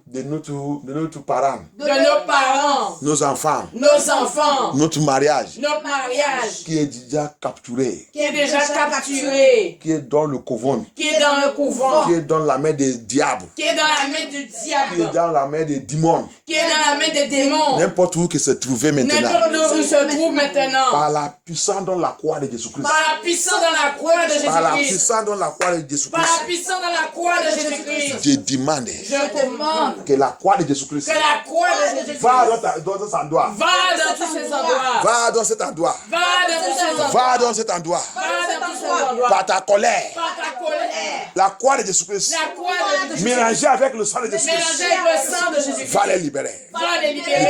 de notre parent. De nos parents. Nos enfants. Nos enfants. Notre mariage. Notre mariage. Qui est déjà capturé. Qui est déjà capturé. Qui est dans le couvent. Qui est dans le couvent. Qui est dans la main des diables. Qui est dans la main du diable. Qui est dans la main des démons. Qui est dans la main des démons. N'importe où que se trouve maintenant. N'importe où il se trouve maintenant. Par la puissance dans la croix de Jésus-Christ. Par la puissance dans la croix de Jésus-Christ. Par la puissance dans la croix de Jésus-Christ. Par la puissance dans la croix de Jésus-Christ. Je demande. Je demande. Que la croix de Jésus-Christ. Que la croix de Jésus-Christ. Va dans cet endroit. Va dans tous ces endroits. Va dans cet endroit. Va dans tous ces endroits. Va dans cet endroit. Va dans tous ces endroits. Par ta colère. Par ta colère. La croix de Jésus-Christ. La croix de Jésus-Christ. Mélangée avec le sang de Jésus-Christ. Mélangée avec le sang de Jésus-Christ. Va les libérer. Va les libérer.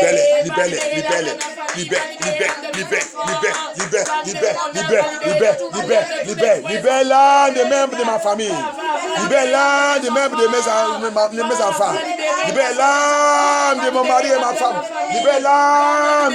Libère l'un des membres de ma famille. Libère l'un des membres de mes enfants. Libère l'âme de mon mari et ma femme. Libère l'âme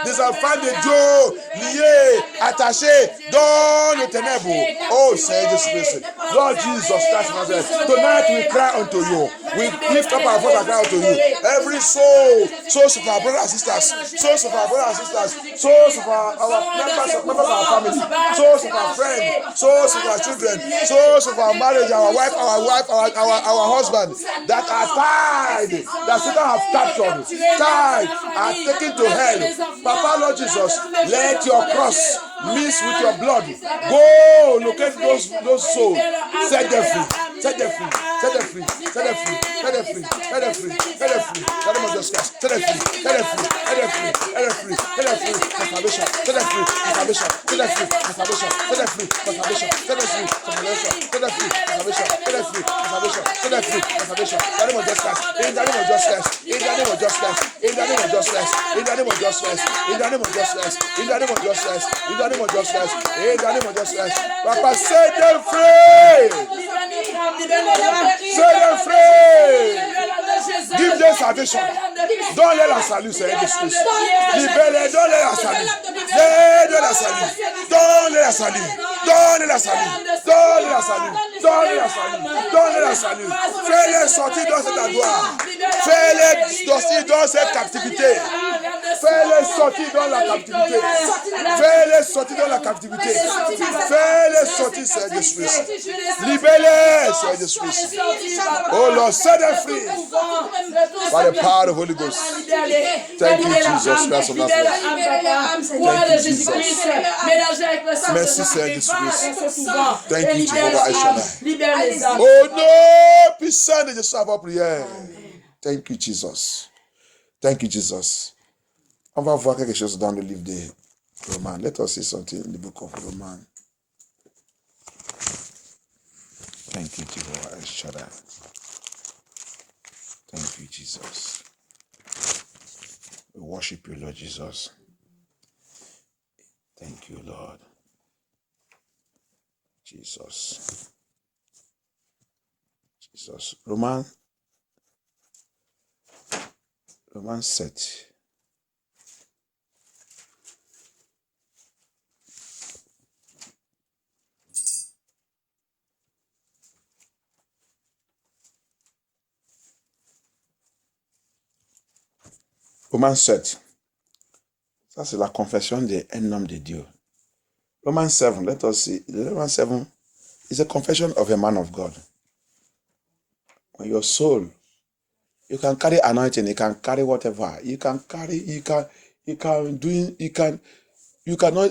des enfants de Dieu liés, attachés dans les ténèbres. Oh Seigneur Jésus-Christ. Lord Jesus Christ of Nazareth. Tonight we cry unto you. We lift up our voice and cry unto you. Every souls of our brothers and sisters, souls of our brothers and sisters, souls of our members of our family, souls of our friends, souls of our children, souls of our marriage, our wife, our husband, that are tied, that Satan have captured, tied, are taken to hell. Papa Lord Jesus, let your cross mix with your blood. Go locate those souls. Set them free. Set them free. Set them free. Set them free. Set them free. Set them free. Set them free. Set them free. Set them free. Set them free. Set them free. Set them free. Set them free. Salvation. Set them free. Salvation. Set them free. Salvation. Set them free. Salvation. Set them free. Salvation. Set them free. Salvation. Set them free. Salvation. Set them free. Salvation. In the name of Jesus Christ. In the name of Jesus Christ. In the name of Jesus Christ. In the name of Jesus Christ. In the name of Jesus Christ. In the name of Jesus Christ. In the name of Jesus Christ. In the name of Jesus Christ. In the name of Jesus Christ. Papa, set them free. Set them free. Give them salvation. Donne-les la salut, Seigneur Jésus-Christ. Libère-les, donne-les la salut. Donne-les la salut. Donne-les la salut. Donne-les la salut. Donne-les la salut. Donne-les la salut. Donne-les la salut. Fais-les sortir dans cet endroit. Fais-les sortir dans cette captivité. Fais-les sortir dans la captivité. Fais-les sortir dans la captivité. Fais-les sortir, Seigneur Jésus-Christ. Libère-les, Seigneur Jésus-Christ. Oh Lord, set them free. By the power of the Holy Ghost. Thank you, Jesus Christ of Nazareth. Thank you, Jesus. Merci, Seigneur Jésus-Christ. Thank you, Jehovah Shaddai. Oh non, puissant de Jésus à votre prière. Thank you, Jesus. Thank you, Jesus. On va voir quelque chose dans le livre de Romains. Let us see something in the book of Romans. Thank you, Jehovah Shaddai. Thank you, Jesus. We worship you, Lord Jesus. Thank you, Lord. Jesus. Jesus. Romains 7. Romains 7. Ça, c'est la confession d'un homme de Dieu. Romans 7, let us see. Romans 7 is a confession of a man of God. When your soul, you can carry anointing, you can carry whatever, you cannot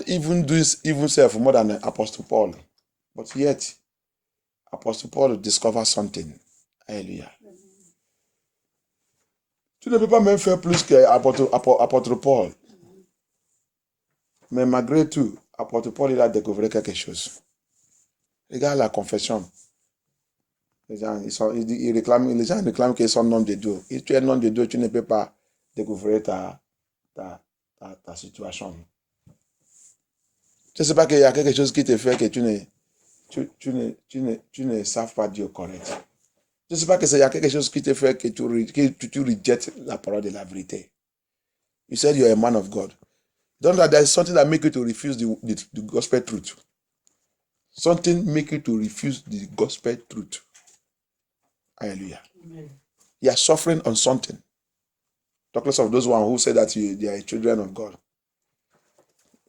even do even self more than Apostle Paul. But yet, Apostle Paul discovers something. Hallelujah. Tu ne peux pas même faire plus que Apôtre Paul. Mais malgré tout, Apôtre Paul, il a découvert quelque chose. Regarde la confession. Les gens, les gens réclament qu'ils sont nom de Dieu. Si tu es nom de Dieu, tu ne peux pas découvrir ta situation. Je ne sais pas qu'il y a quelque chose qui te fait que tu ne saves pas Dieu correct. Je ne sais pas qu'il y a quelque chose qui te fait que tu rejettes la parole de la vérité. You said you are a man of God. Don't know that there is something that makes you to refuse the gospel truth. Something make you to refuse the gospel truth. Hallelujah. Amen. You are suffering on something. Talk less of those one who say that they are children of God.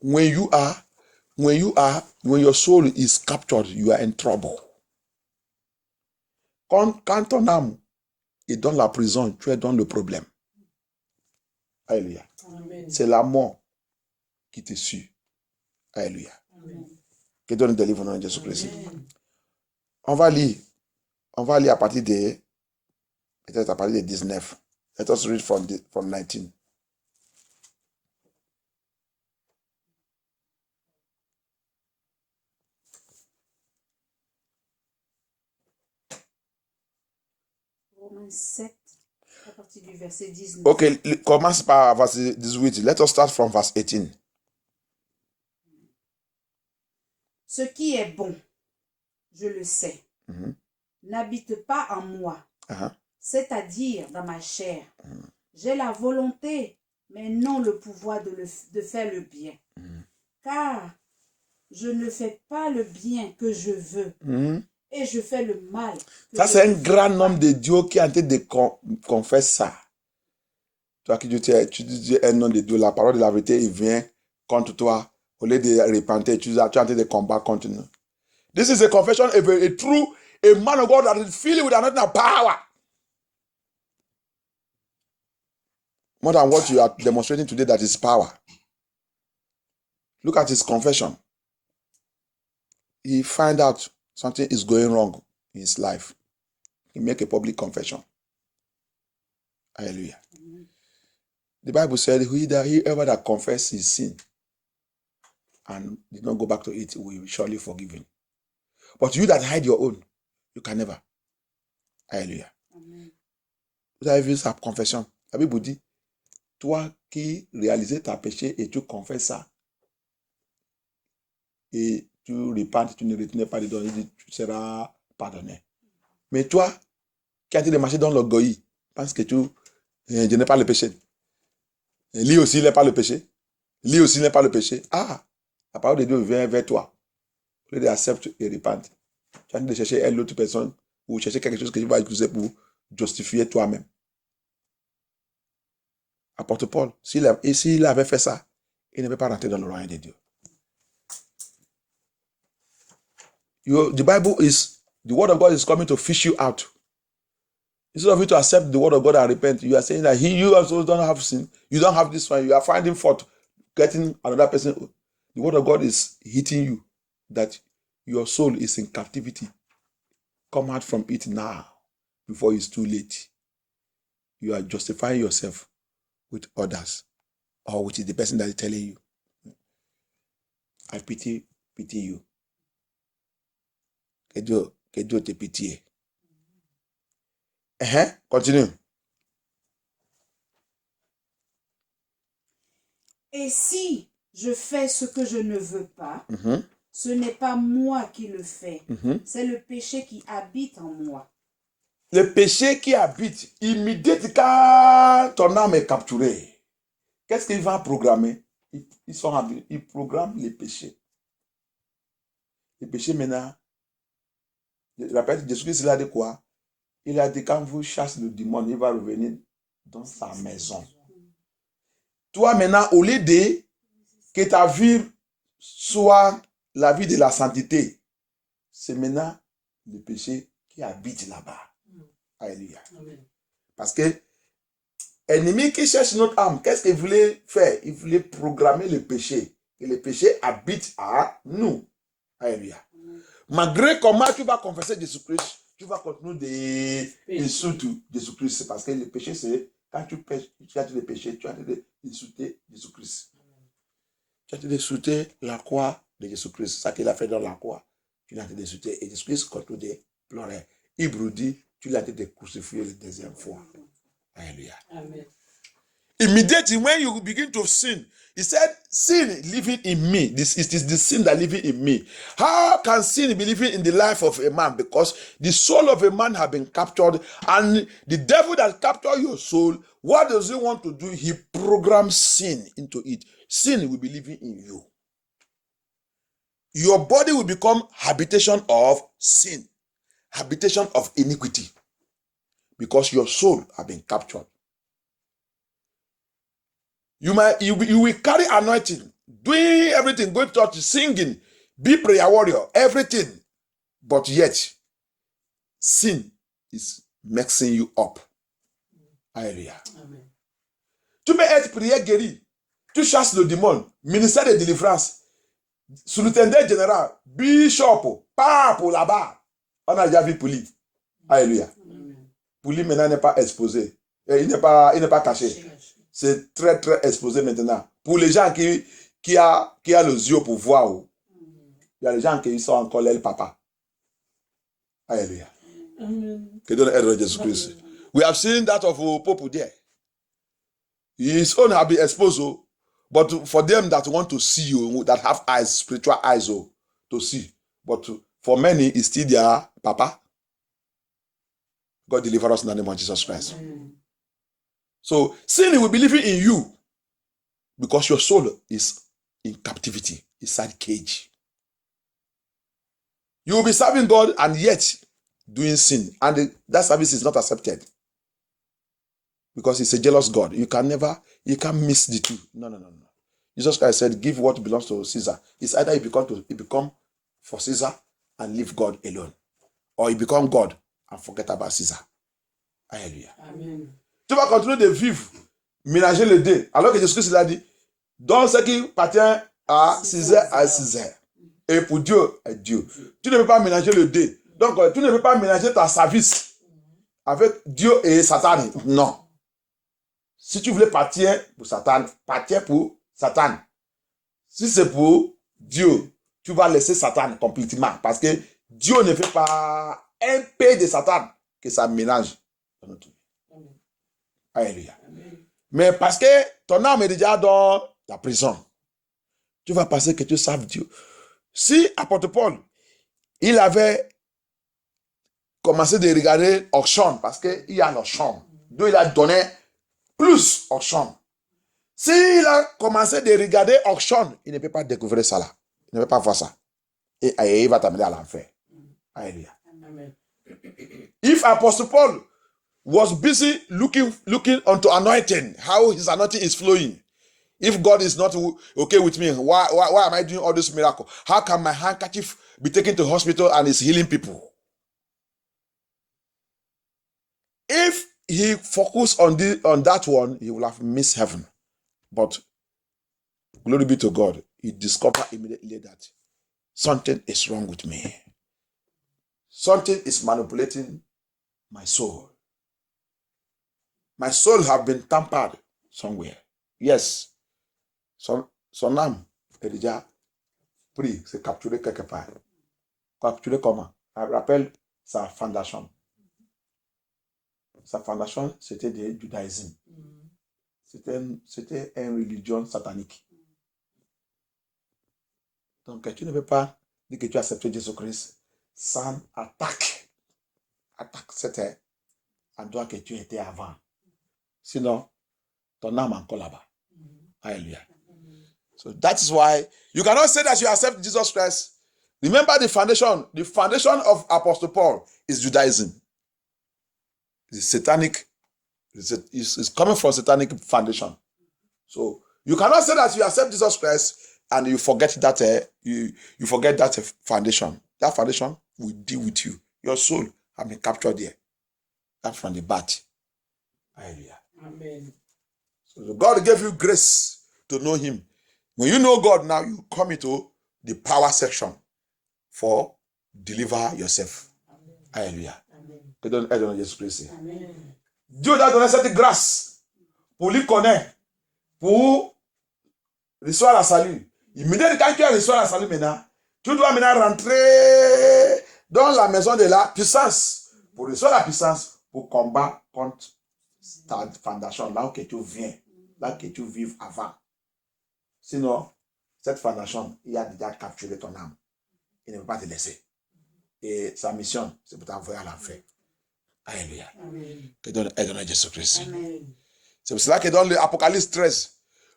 When your soul is captured, you are in trouble. Quand ton âme est dans la prison, tu es dans le problème. Alléluia. Amen. C'est la mort qui te suit. Alléluia. Amen. Que Dieu nous délivre au nom de Jésus-Christ. Amen. On va lire à partir de, peut-être à partir de 19. Let us read from 19. Romains 7, à partir du verset 19. Ok, commence par verset 18. Let us start from verse 18. Ce qui est bon, je le sais, Mhm. n'habite pas en moi, Uh-huh. c'est-à-dire dans ma chair. J'ai la volonté, mais non le pouvoir de faire le bien. Car je ne fais pas le bien que je veux, Mhm. et je fais le mal. que Ça, je c'est un ne veux grand pas. homme de Dieu qui est en train de confesser ça. Toi qui tu dis un nom de Dieu, la parole de la vérité, il vient contre toi. Au lieu de repentir, tu es en train de combattre contre nous. This is a confession of a man of God that is filled with anointing power. More than what you are demonstrating today, that is power. Look at his confession. He find out something is going wrong in his life. He make a public confession. Hallelujah. The Bible said, whoever that confesses his sin and did not go back to it will be surely forgiven. But you that hide your own, you can never. Hallelujah. Amen. Vous avez vu sa confession. La Bible dit, toi qui réalises ta péché et tu confesses ça, et tu repentes, tu ne retournes pas dedans, tu seras pardonné. Mais toi, qui as été marcher dans l'orgueil, pense que je n'ai pas le péché. Lui aussi, il n'est pas le péché. Lui aussi, il n'est pas le péché. Ah, la parole de Dieu vient vers toi. Au lieu d'accepter et repente. Tu as envie de chercher une autre personne ou chercher quelque chose que tu vas utiliser pour justifier toi-même. Apôtre Paul, s'il avait fait ça, il ne peut pas rentrer dans le royaume de Dieu. The word of God is coming to fish you out. Instead of you to accept the word of God and repent, you are saying that you also don't have sin. You don't have this one. You are finding fault, getting another person. The word of God is hitting you, that your soul is in captivity. Come out from it now, before it's too late. You are justifying yourself with others, or with the person that is telling you. I pity you. Que Dieu te pitié. Continue. Et si je fais ce que je ne veux pas, Mhm. ce n'est pas moi qui le fais, Mhm. c'est le péché qui habite en moi. le péché qui habite, immédiatement quand ton âme est capturée, qu'est-ce qu'il va programmer? Il programme les péchés. Les péchés maintenant, je rappelle, Jésus-Christ, il a dit quoi? Il a dit, quand vous chassez le démon, il va revenir dans sa maison. Toi maintenant, au lieu de que ta vie soit la vie de la sainteté, c'est maintenant le péché qui habite là-bas. Alléluia. Parce que l'ennemi qui cherche notre âme, qu'est-ce qu'il voulait faire? Il voulait programmer le péché. Et le péché habite à nous. Alléluia. Malgré comment tu vas confesser Jésus-Christ, tu vas continuer d'insulter Jésus-Christ. Parce que le péché, c'est quand tu pêches, tu as des péchés, tu as d'insulter Jésus-Christ. Tu as d'insulter la croix de Jésus-Christ. C'est ça qu'il a fait dans la croix. Tu l'as d'insulter. Et Jésus-Christ continue de pleurer. Hébreu dit, tu l'as de crucifier la deuxième fois. Alléluia. Amen. Immediately when you begin to sin, he said, sin living in me. It is the sin that living in me. How can sin be living in the life of a man? Because the soul of a man has been captured, and the devil that captured your soul, what does he want to do? He programs sin into it. Sin will be living in you. Your body will become habitation of sin, habitation of iniquity, because your soul has been captured. You will carry anointing, doing everything, going to church, singing, be prayer warrior, everything. But yet, sin is mixing you up. Alléluia. Amen. Tu peux être prière guéri, tu chasses le démon, ministère de délivrance, sous-lieutenant général, bishop, pape là-bas. On a déjà vu Pouli. Alléluia. Pouli maintenant n'est pas exposé. Et il n'est pas caché. C'est très, très exposé maintenant. Pour les gens qui a les yeux pour voir, il y a des gens qui sont encore là, le papa. Alléluia. Que Dieu aide de Jésus-Christ. We have seen that of Pope there. His own have been exposed, but for them that want to see you, that have eyes, spiritual eyes, to see. But for many, it's still their papa. God deliver us in the name of Jesus Christ. Amen. So sin will be living in you because your soul is in captivity, inside cage. You will be serving God and yet doing sin, and that service is not accepted because He's a jealous God. You can't miss the two. No. Jesus Christ said, "Give what belongs to Caesar." It's either you become for Caesar and leave God alone, or you become God and forget about Caesar. Alléluia. Amen. Tu vas continuer de vivre, mélanger les deux. Alors que Jésus-Christ l'a dit, donne ce qui appartient à César à César. Et pour Dieu, est Dieu. Tu ne peux pas mélanger les deux. Donc, tu ne peux pas mélanger ta service avec Dieu et Satan. Non. Si tu voulais partir pour Satan, partir pour Satan. Si c'est pour Dieu, tu vas laisser Satan complètement. Parce que Dieu ne fait pas un peu de Satan que ça mélange dans notre vie. Alléluia. Mais parce que ton âme est déjà dans la prison, tu vas penser que tu saves Dieu. Si apôtre Paul, il avait commencé de regarder auction, parce qu'il y a l'auction, Dieu il a donné plus auction. S'il a commencé de regarder auction, il ne peut pas découvrir ça là. Il ne peut pas voir ça. Et il va t'amener à l'enfer. Alléluia. If Apostle Paul was busy looking unto anointing, how his anointing is flowing. If God is not okay with me, why am I doing all this miracle? How can my handkerchief be taken to hospital and is healing people? If he focused on that one, he would have missed heaven. But glory be to God, he discovered immediately that something is wrong with me. Something is manipulating my soul. My soul have been tampered somewhere. Yes. Son âme est déjà pris, c'est capturé quelque part. Capturé comment? Ça rappelle sa fondation. Sa fondation, c'était du judaïsme. C'était une religion satanique. Donc, tu ne peux pas dire que tu as accepté Jésus-Christ sans attaque cette endroit que tu étais avant. Sinon, ton âme est encore là-bas. Hallelujah. So that is why you cannot say that you accept Jesus Christ. Remember the foundation. The foundation of Apostle Paul is Judaism. It's satanic. It's coming from satanic foundation. So you cannot say that you accept Jesus Christ and you forget that you forget that foundation. That foundation will deal with you. Your soul has been captured there. That's from the birth. Hallelujah. Amen. So God gave you grace to know Him. When you know God now, you come into the power section for deliver yourself. Hallelujah. Que donne aide en Jésus-Christ. Dieu t'a donné cette grâce pour lui connaître, pour recevoir la salut. Immédiatement, quand tu as reçu la salut maintenant, tu dois maintenant rentrer dans la maison de la puissance. Pour recevoir la puissance, pour combattre contre ta fondation, là où que tu viens, là que tu vives avant. Sinon, cette fondation, il a déjà capturé ton âme. Il ne veut pas te laisser. Et sa mission, c'est pour t'envoyer à l'enfer. Alléluia. Que donne aide à Jésus-Christ. C'est pour cela que dans l'Apocalypse 13,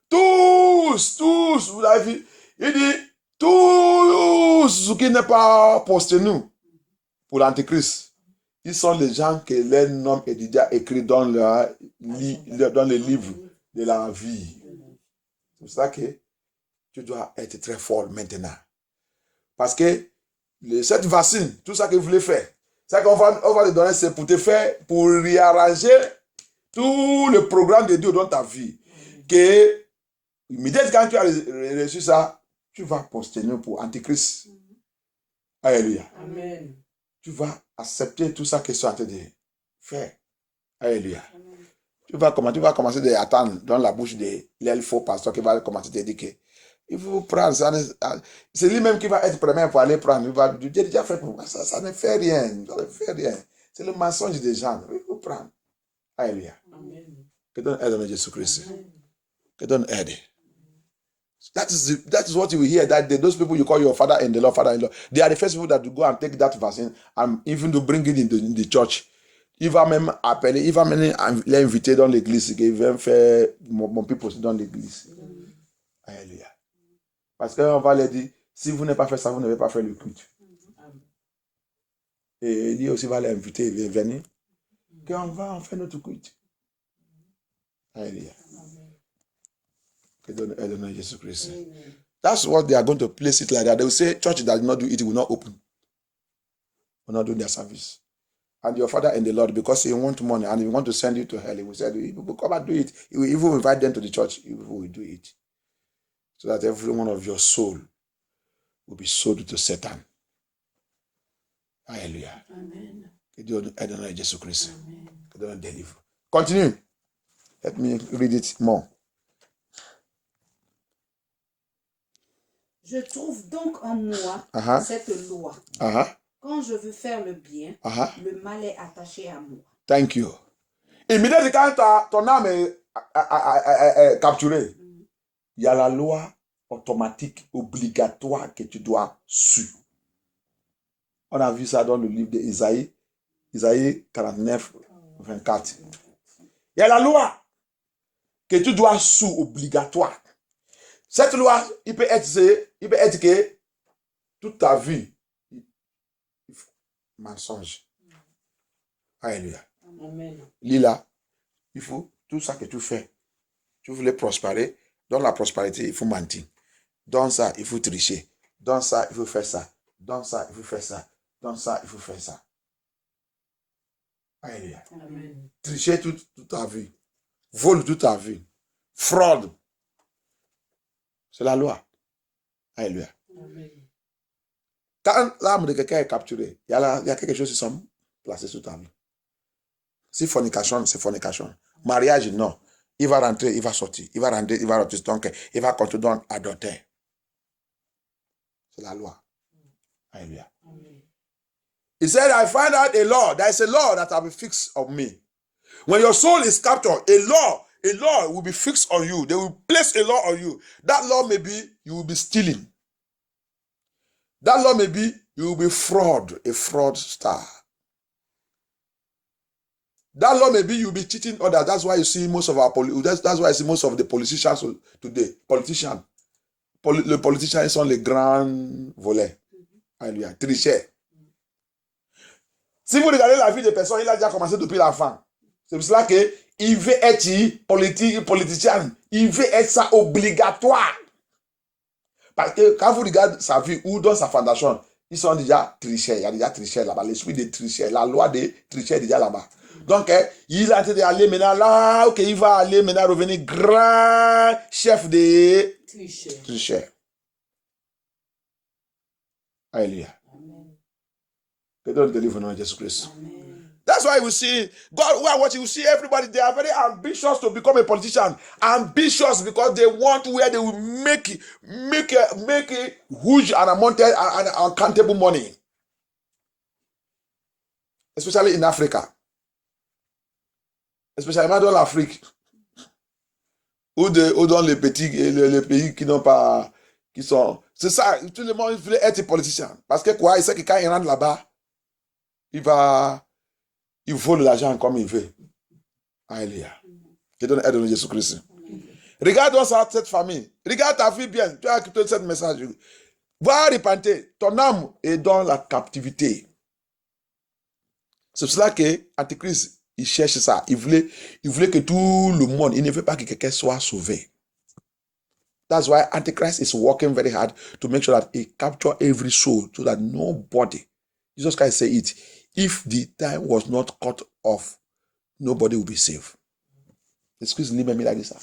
tous, vous l'avez vu, il dit, tous ceux qui n'est pas poste-nous pour l'Antéchrist, ils sont les gens que leur nom est déjà écrit dans le livre de la vie. C'est pour ça que tu dois être très fort maintenant. Parce que cette vaccine, tout ça que vous voulez faire, c'est qu'on va te donner, c'est pour te faire, pour réarranger tout le programme de Dieu dans ta vie. Que, immédiatement quand tu as reçu ça, tu vas poster pour Antichrist. Alléluia. Amen. Tu vas accepter tout ça que tu es en train de faire. Alléluia. Tu vas commencer à attendre dans la bouche de l'el faux pasteur qui va commencer à te dire que il faut prendre ça. C'est lui-même qui va être premier pour aller prendre. Il va dire, j'ai déjà fait pour moi. Ça ne fait rien. Ça ne fait rien. C'est le mensonge des gens. Il faut prendre. Alléluia. Amen. Que donne aide à Jésus-Christ. Que donne aide. That is what you will hear. That those people you call your father-in-law, they are the first people that will go and take that vaccine and even to bring it in the church. Il va même appeler, il va même l'inviter dans l'église. Il va faire mon people dans l'église. Alléluia. Parce qu'on va leur dire, si vous n'avez pas fait ça, vous n'avez pas fait le culte. Et lui aussi va l'inviter, il va venir. Qu'on va en faire notre culte. Alléluia. Que donne Jésus-Christ. That's what they are going to place it like that. They will say, church that did not do it will not open. Will not do their service. And your father in the Lord, because he wants money and he want to send you to hell, he will say, if you come and do it, he will even invite them to the church, he will do it. So that every one of your soul will be sold to Satan. Hallelujah. Amen. Que Dieu aide dans Jésus-Christ. Que Dieu nous délivre. Continue. Let me read it more. Je trouve donc en moi cette loi. Quand je veux faire le bien, le mal est attaché à moi. Thank you. Immédiatement quand ton âme est capturée, il y a la loi automatique, obligatoire que tu dois suivre. On a vu ça dans le livre d'Isaïe, Isaïe 49, 24. Il y a la loi que tu dois suivre, obligatoire. Cette loi, il peut être que toute ta vie, mensonge. Alléluia. Amen. Lila, il faut tout ça que tu fais. Tu voulais prospérer. Dans la prospérité, il faut mentir. Dans ça, il faut tricher. Dans ça, il faut faire ça. Dans ça, il faut faire ça. Dans ça, il faut faire ça. Alléluia. Amen. Tricher toute ta vie. Vol toute ta vie. Fraude. C'est la loi. Alléluia. Amen. Quand l'âme de quelqu'un est capturée, il y a quelque chose qui sont placés sur ta vie. Si fornication, c'est fornication. Mariage, non. Il va rentrer, il va sortir. Il va rentrer, il va rentrer. Donc, il va continuer dans adultère. C'est la loi. Alléluia. He said, I find out a law. There is a law that will be fixed on me. When your soul is captured, a law will be fixed on you. They will place a law on you. That law may be you will be stealing. That law may be you will be a fraud star. That law maybe you'll be cheating others. That's why you see most of our that's why I see most of the politicians today. Le politicien ils sont les grands volets. Alléluia. Tricheurs. Si vous regardez la vie de personnes, il a déjà commencé depuis l'enfant. C'est pour cela qu'il veut être politicien. Il veut être ça obligatoire. Parce que quand vous regardez sa vie ou dans sa fondation, ils sont déjà tricheurs. Il y a déjà tricheurs là-bas. L'esprit des tricheurs, la loi des tricheurs est déjà là-bas. Donc, il a été d'aller maintenant là, ok, il va aller maintenant revenir grand chef des tricheurs. Alléluia. Que Dieu te délivre au nom de Jésus-Christ. That's why we see God, we are watching, we see everybody, they are very ambitious to become a politician. Ambitious because they want where they will make huge and amounted and uncountable money. Especially in Africa. Especially dans l'Afrique. Ou dans les pays qui n'ont pas, qui sont, c'est ça, tout le monde veut être politicien. Parce que quoi, il sait que quand il rentre là-bas, il vole l'argent comme il veut. Alléluia. Je donne aide au nom de Jésus-Christ. Regarde cette famille. Regarde ta vie bien. Tu as écouté ce message. Va repentir. Ton âme est dans la captivité. C'est pour cela que Antichrist, il cherche ça. Il voulait que tout le monde, il ne veut pas que quelqu'un soit sauvé. That's why Antichrist is working very hard to make sure that he captures every soul so that nobody, Jesus Christ said it, if the time was not cut off, nobody will be saved. Excuse lui-même, il a dit ça.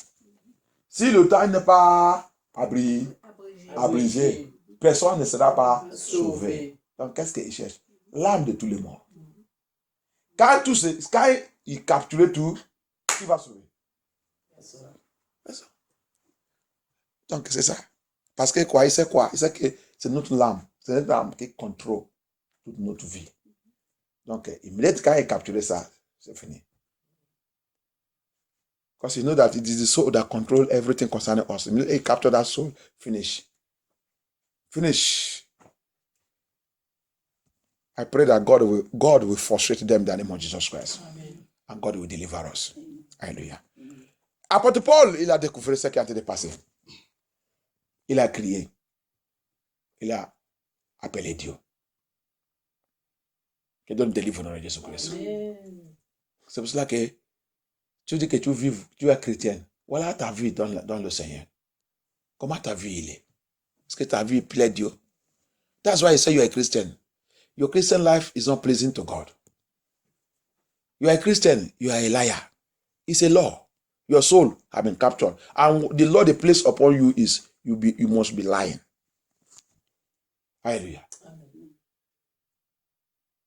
Si le temps n'est pas abrégé, personne ne sera pas sauvé. Donc, qu'est-ce qu'il cherche? L'âme de tout le monde. Quand il capture tout, qui va sauver? Donc, c'est ça. Parce que quoi? Il sait quoi? Il sait que c'est notre âme. C'est notre âme qui contrôle toute notre vie. Donc, immédiatement, quand il capture ça, c'est fini. Because you know that it is the soul that controls everything concerning us. Immediately he capture that soul, finish. I pray that God will frustrate them in the name of Jesus Christ. Amen. And God will deliver us. Alléluia. Apôtre Paul, il a découvert ce qui a été passé. Il a crié. Il a appelé Dieu. Que Dieu nous délivre au nom de Jésus-Christ. C'est pour cela que tu dis que tu es chrétienne. Voilà ta vie dans le Seigneur. Comment ta vie il est? Est-ce que ta vie plaît Dieu? That's why I say you are a Christian. Your Christian life is not pleasing to God. You are a Christian, you are a liar. It's a law. Your soul has been captured. And the law they place upon you is you must be lying. Alléluia.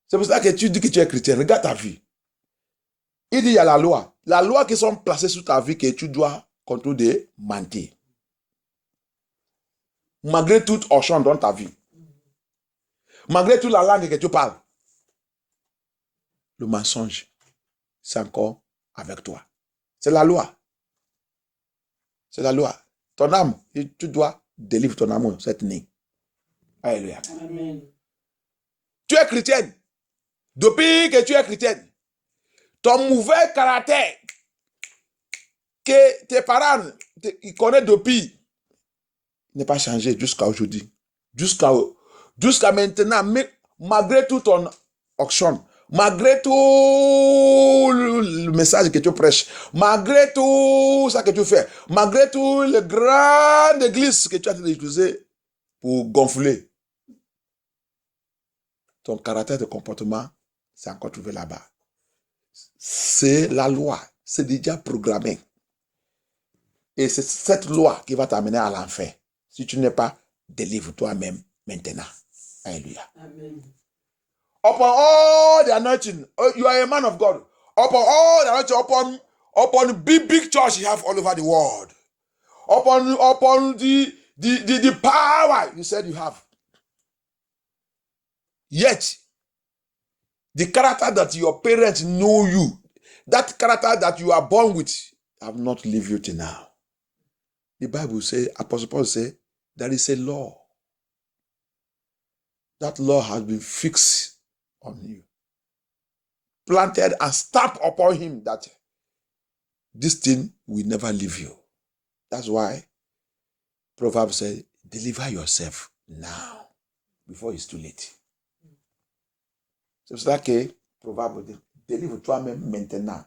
C'est pour ça que tu dis que tu es chrétien. Regarde ta vie. Il dit il y a la loi. La loi qui sont placées sur ta vie que tu dois contrôler de mentir. Malgré toute option dans ta vie. Malgré toute la langue que tu parles. Le mensonge, c'est encore avec toi. C'est la loi. C'est la loi. Ton âme, tu dois délivrer ton amour cette nuit. Alléluia. Amen. Tu es chrétienne. Depuis que tu es chrétienne, ton mauvais caractère que tes parents ils connaissent depuis n'est pas changé jusqu'à aujourd'hui. Jusqu'à maintenant, mais malgré tout ton action, malgré tout le message que tu prêches, malgré tout ça que tu fais, malgré tout les grandes églises que tu as utilisées pour gonfler, ton caractère de comportement s'est encore trouvé là-bas. C'est la loi, c'est déjà programmé. Et c'est cette loi qui va t'amener à l'enfer. Si tu n'es pas délivré toi-même maintenant. Alléluia. Amen. Upon all the anointing, you are a man of God. Upon all the anointing, upon big church you have all over the world. Upon the power you said you have. Yet, the character that your parents know you, that character that you are born with, have not lived you till now. The Bible says, Apostle Paul says, there is a law. That law has been fixed on you. planted and stamped upon him that this thing will never leave you. That's why Proverbs says, deliver yourself now, before it's too late. C'est pour cela que Proverbs dit, délivre-toi-même maintenant,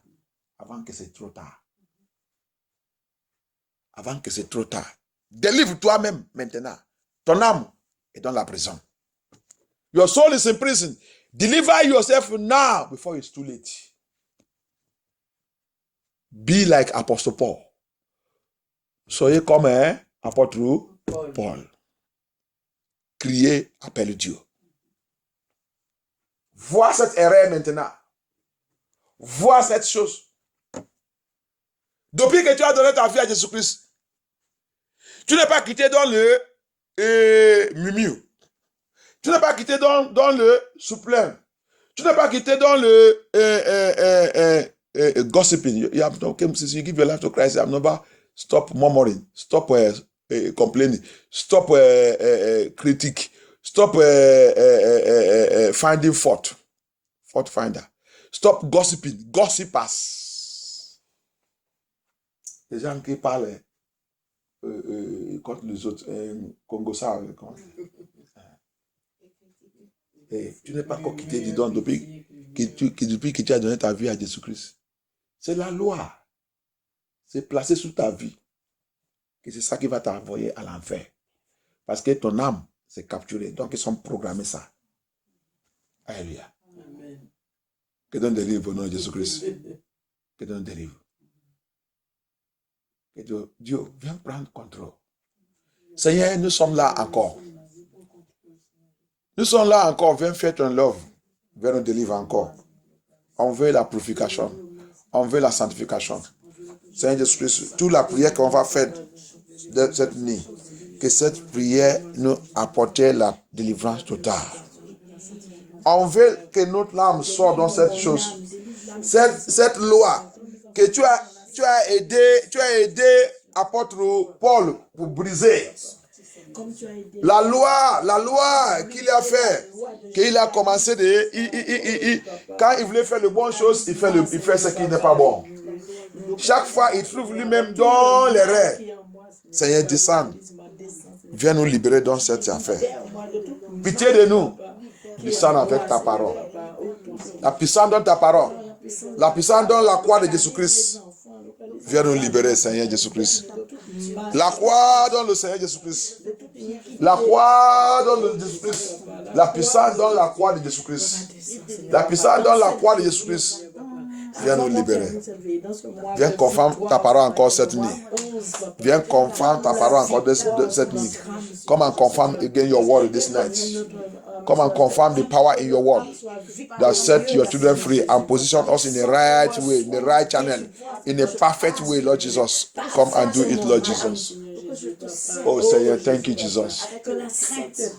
avant que c'est trop tard. Avant que c'est trop tard. Délivre-toi-même maintenant. Ton âme est dans la prison. Your soul is in prison. Deliver yourself now before it's too late. Be like Apostle Paul. Soyez comme un apôtre Paul. Criez, appelle Dieu. Vois cette erreur maintenant. Vois cette chose. Depuis que tu as donné ta vie à Jésus-Christ, tu n'es pas quitté dans le mumu. Tu n'es pas quitté dans le souplain. Tu n'es pas quitté dans le gossiping. You have no, since you give your life to Christ, you have never stop murmuring, stop complaining, stop critique, stop finding fault finder. Stop gossiping, gossipers. Les gens qui parlent contre les autres, Congo ça. Tu n'es pas encore quitté, dis donc, depuis que tu as donné ta vie à Jésus-Christ. C'est la loi. C'est placé sous ta vie. Que c'est ça qui va t'envoyer à l'enfer. Parce que ton âme s'est capturée. Donc, ils ont programmé ça. Alléluia. Que Dieu nous délivre au nom de Jésus-Christ. Que Dieu nous délivre. Que Dieu viens prendre contrôle. Seigneur, nous sommes là encore. Nous sommes là encore. Viens faire ton love. Viens nous délivrer encore. On veut la purification. On veut la sanctification. Seigneur Jésus-Christ, toute la prière qu'on va faire de cette nuit, que cette prière nous apporte la délivrance totale. On veut que notre âme sorte dans cette chose. Cette loi que tu as aidé apôtre Paul pour briser. La loi qu'il a fait, qu'il a commencé quand il voulait faire de bonnes choses, il fait ce qui n'est pas bon. Chaque fois, il trouve lui-même dans l'erreur. Seigneur, descends. Viens nous libérer dans cette affaire. Pitié de nous. Descends avec ta parole. La puissance dans ta parole. La puissance dans la croix de Jésus-Christ. Viens nous libérer, Seigneur Jésus-Christ. La croix dans le Seigneur Jésus-Christ. La croix dans le Jésus-Christ. La puissance dans la croix de Jésus-Christ. La puissance dans la croix de Jésus-Christ. Viens nous libérer. Viens confirmer ta parole encore cette nuit. Viens confirmer ta parole encore cette nuit. Come and confirm again your word this night. Come and confirm the power in your word that set your children free and position us in the right way, in the right channel, in a perfect way, Lord Jesus. Come and do it, Lord Jesus. Oh, Seigneur, thank you, Jesus.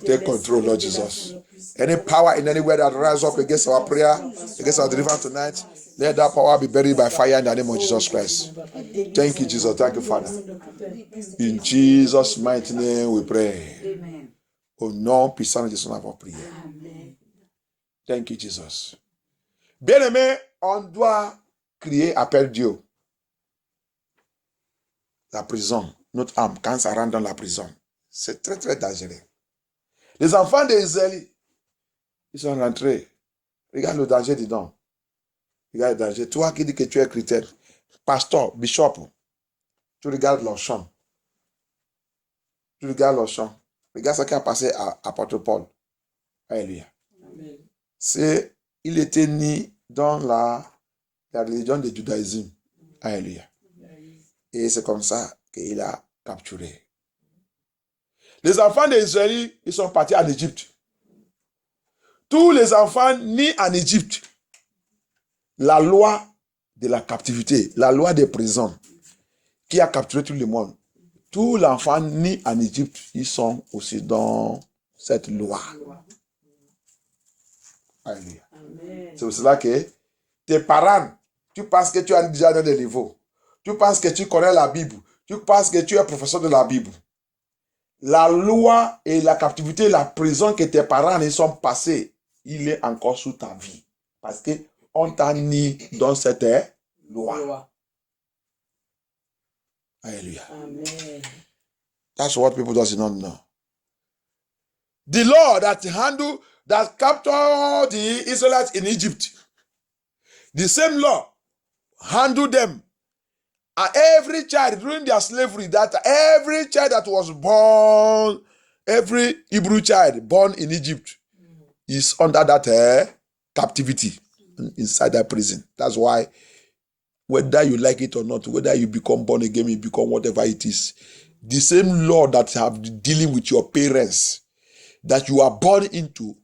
Take control, Lord Jesus. Any power in any way that rises up against our prayer, against our deliverance tonight, let that power be buried by fire in the name of Jesus Christ. Thank you, Jesus. Thank you, Father. In Jesus' mighty name we pray. Amen. Au nom puissant de Jésus, nous avons prié. Amen. Thank you, Jesus. Bien-aimé, on doit crier, appelle Dieu. La prison, notre âme, quand ça rentre dans la prison, c'est très, très dangereux. Les enfants d'Israël, ils sont rentrés. Regarde le danger dedans. Regarde le danger. Toi qui dis que tu es chrétien, pasteur, bishop, tu regardes leur champ. Tu regardes leur champ. Regarde ce qui a passé à apôtre Paul. Alléluia. Il était né dans la religion du judaïsme. Alléluia. Et c'est comme ça qu'il a capturé. Les enfants d'Israël, ils sont partis en Égypte. Tous les enfants nés en Égypte, la loi de la captivité, la loi des prisons, qui a capturé tout le monde. Tous les enfants nés en Égypte, ils sont aussi dans cette loi. Alléluia. C'est pour cela que tes parents, tu penses que tu as déjà dans des niveaux. Tu penses que tu connais la Bible. Tu penses que tu es professeur de la Bible. La loi et la captivité, la prison que tes parents ils sont passés, il est encore sous ta vie. Parce que on t'a mis dans cette loi. Hallelujah. Amen. That's what people does not know. The law that captured the Israelites in Egypt, the same law handled them. And every child during their slavery, that every child that was born, every Hebrew child born in Egypt is under that captivity inside that prison. That's why, whether you like it or not, whether you become born again, you become whatever it is, the same law that have dealing with your parents that you are born into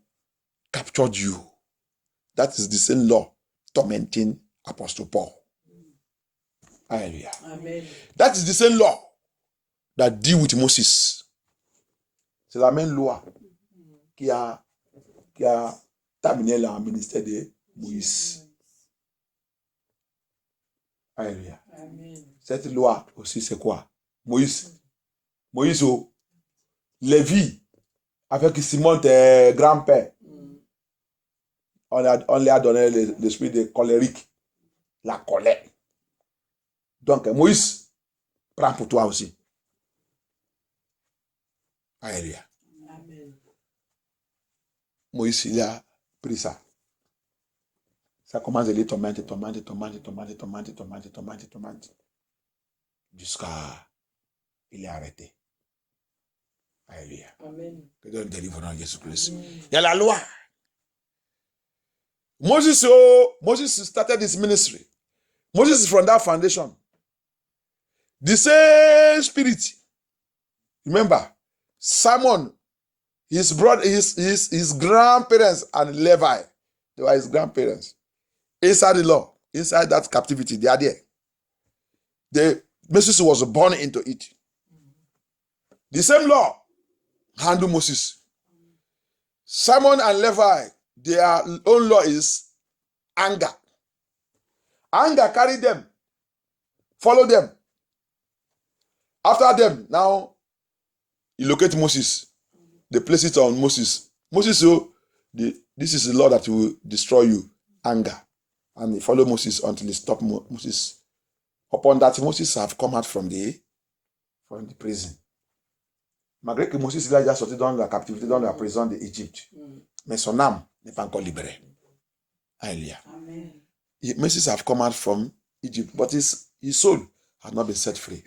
captured you. That is the same law tormenting Apostle Paul. Hallelujah. Amen. That is the same law that deal with Moses. C'est la même loi qui a terminé le ministère de Moïse. Alléluia. Amen. Cette loi aussi, c'est quoi? Moïse, Lévi, avec Simon, tes grands-pères, on lui a donné l'esprit de colérique, la colère. Donc, Moïse, prends pour toi aussi. Alléluia. Amen. Moïse, il a pris ça. Ça commence à les tourmenter. Jusqu'à il est arrêté. Alléluia. Amen. Que Dieu nous délivre dans Jésus-Christ. Il y a la loi. Moses started his ministry. Moses is from that foundation. The same spirit. Remember, Simon, his brother, his grandparents and Levi, they were his grandparents. Inside the law, inside that captivity, they are there. Moses was born into it. The same law handled Moses. Simon and Levi, their own law is anger. Anger carried them, follow them. After them, now, you locate Moses. They place it on Moses. Moses, this is the law that will destroy you. Anger. And they follow Moses until they stop Moses. Upon that, Moses have come out from the prison. Malgré que Moses il a déjà sorti dans la captivité, dans la prison d'Égypte. Mais son âme n'est pas encore libérée. Alléluia. Amen. Moses have come out from Egypt, but his soul has not been set free.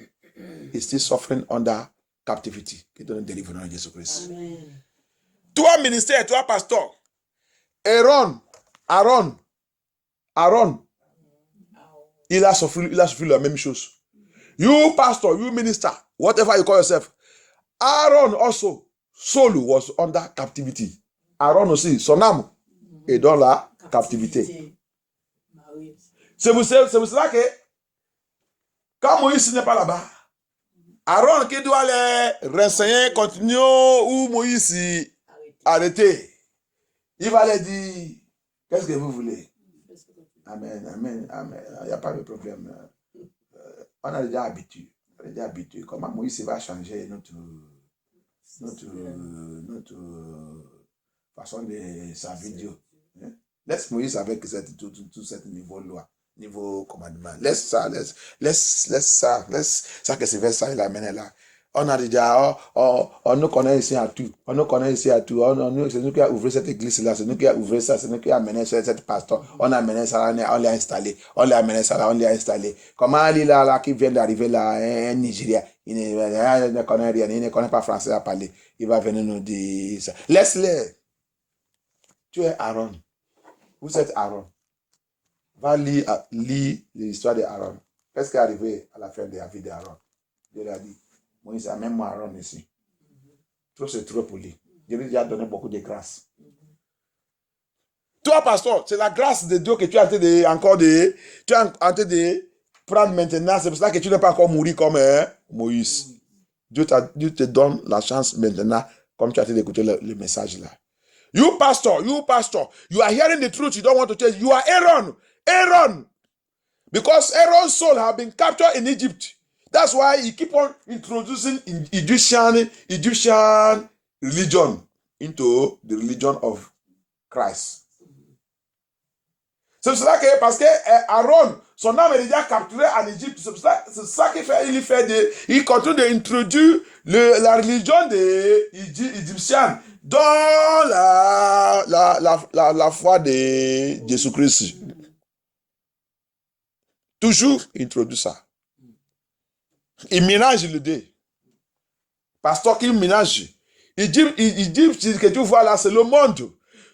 He's still suffering under captivity. Qui donne délivrance en Jésus-Christ. Amen. Toi, ministère, toi, pasteur, Aaron, il a souffert la même chose. You, pastor, you, minister, whatever you call yourself, Aaron also, Saul was under captivity. Aaron aussi, son âme est dans la captivité. C'est pour cela que, quand Moïse n'est pas là-bas, Aaron qui doit les renseigner, continuer où Moïse est arrêté, il va les dire, qu'est-ce que vous voulez? Amen. Il n'y a pas de problème. On a déjà habitué. Comment Moïse va changer notre façon de servir Dieu. Laisse Moïse avec tout ce niveau commandement. Laisse ça que c'est vers ça, il amène là. On a déjà, on nous connaît ici à tout. C'est nous qui a ouvert cette église-là, c'est nous qui a ouvert ça, c'est nous qui a amené cette pasteur. On a amené ça, on l'a installé. On l'a amené ça, on l'a installé. Comment il là, qui vient d'arriver là, un Nigérien, il ne connaît rien, il ne connaît pas français à parler. Il va venir nous dire ça. Laisse-le. Tu es Aaron. Vous êtes Aaron. Va lire l'histoire d'Aaron. Qu'est-ce qui est arrivé à la fin de la vie d'Aaron? Dieu l'a dit. Moïse a même Aaron ici. Trop c'est trop pour lui. Dieu lui a donné beaucoup de grâce. Toi, pasteur, c'est la grâce de Dieu que tu es en train de prendre maintenant. C'est pour ça que tu n'es pas encore mouru comme Moïse. Dieu te donne la chance maintenant, comme tu as en train d'écouter le message là. You pastor, you are hearing the truth, you don't want to change. You are Aaron. Because Aaron's soul have been captured in Egypt. That's why he keep on introducing Egyptian religion into the religion of Christ. C'est pour cela que, parce que Aaron, son âme est déjà capturée en Égypte. C'est ça qu'il fait. Il continue d'introduire la religion des Égyptiens dans la foi de Jésus-Christ. Toujours introduit ça. Il mélange le deux. Pasteur qui mélange. Il dit que tu vois là, c'est le monde.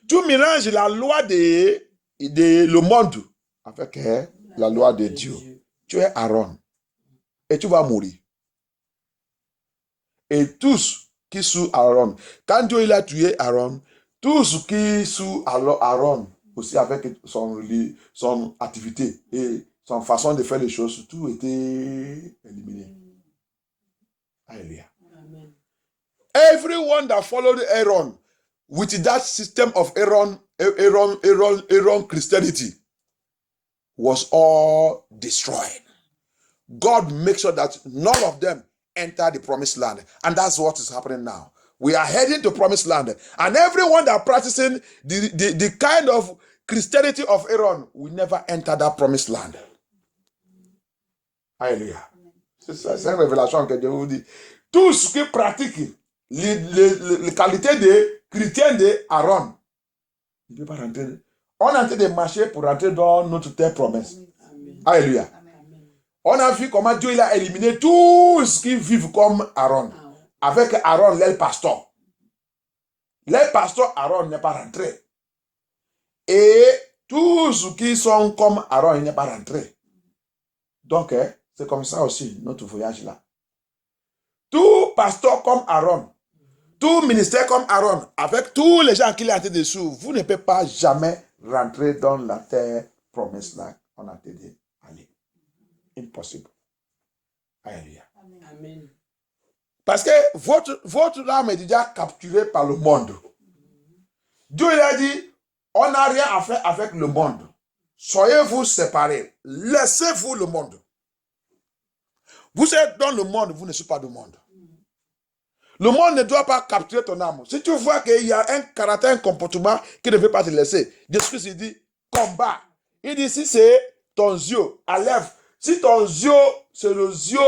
Tu mélanges la loi de le monde avec la loi de Dieu. Tu es Aaron et tu vas mourir. Et tous qui sont Aaron, quand Dieu il a tué Aaron, tous qui sont Aaron aussi avec son activité et son façon de faire les choses, tout était éliminé. Alléluia. Amen. Everyone that followed Aaron with that system of Aaron Christianity was all destroyed. God makes sure that none of them enter the promised land. And that's what is happening now. We are heading to promised land. And everyone that practicing the kind of Christianity of Aaron will never enter that promised land. Alléluia. C'est une révélation que Dieu vous dit. Tout ce qui pratique les qualités de chrétien de Aaron, il ne peut pas rentrer. On est en train de marcher pour rentrer dans notre terre promesse. Amen. Alléluia. Amen. On a vu comment Dieu il a éliminé tous ceux qui vivent comme Aaron. Avec Aaron, leur pasteur. Leur pasteur Aaron n'est pas rentré. Et tous ceux qui sont comme Aaron, il n'est pas rentré. Donc, c'est comme ça aussi, notre voyage là. Tout pasteur comme Aaron, tout ministère comme Aaron, avec tous les gens qui l'ont été dessous, vous ne pouvez pas jamais rentrer dans la terre promesse là. On a dit, allez. Impossible. Alléluia. Amen. Parce que votre âme est déjà capturée par le monde. Dieu il a dit, on n'a rien à faire avec le monde. Soyez-vous séparés. Laissez-vous le monde. Vous êtes dans le monde, vous ne soyez pas du monde. Le monde ne doit pas capturer ton âme. Si tu vois qu'il y a un caractère, un comportement qui ne veut pas te laisser, Jésus il dit, combat. Il dit, si c'est ton yeux, enlève. Si ton yeux, c'est le yeux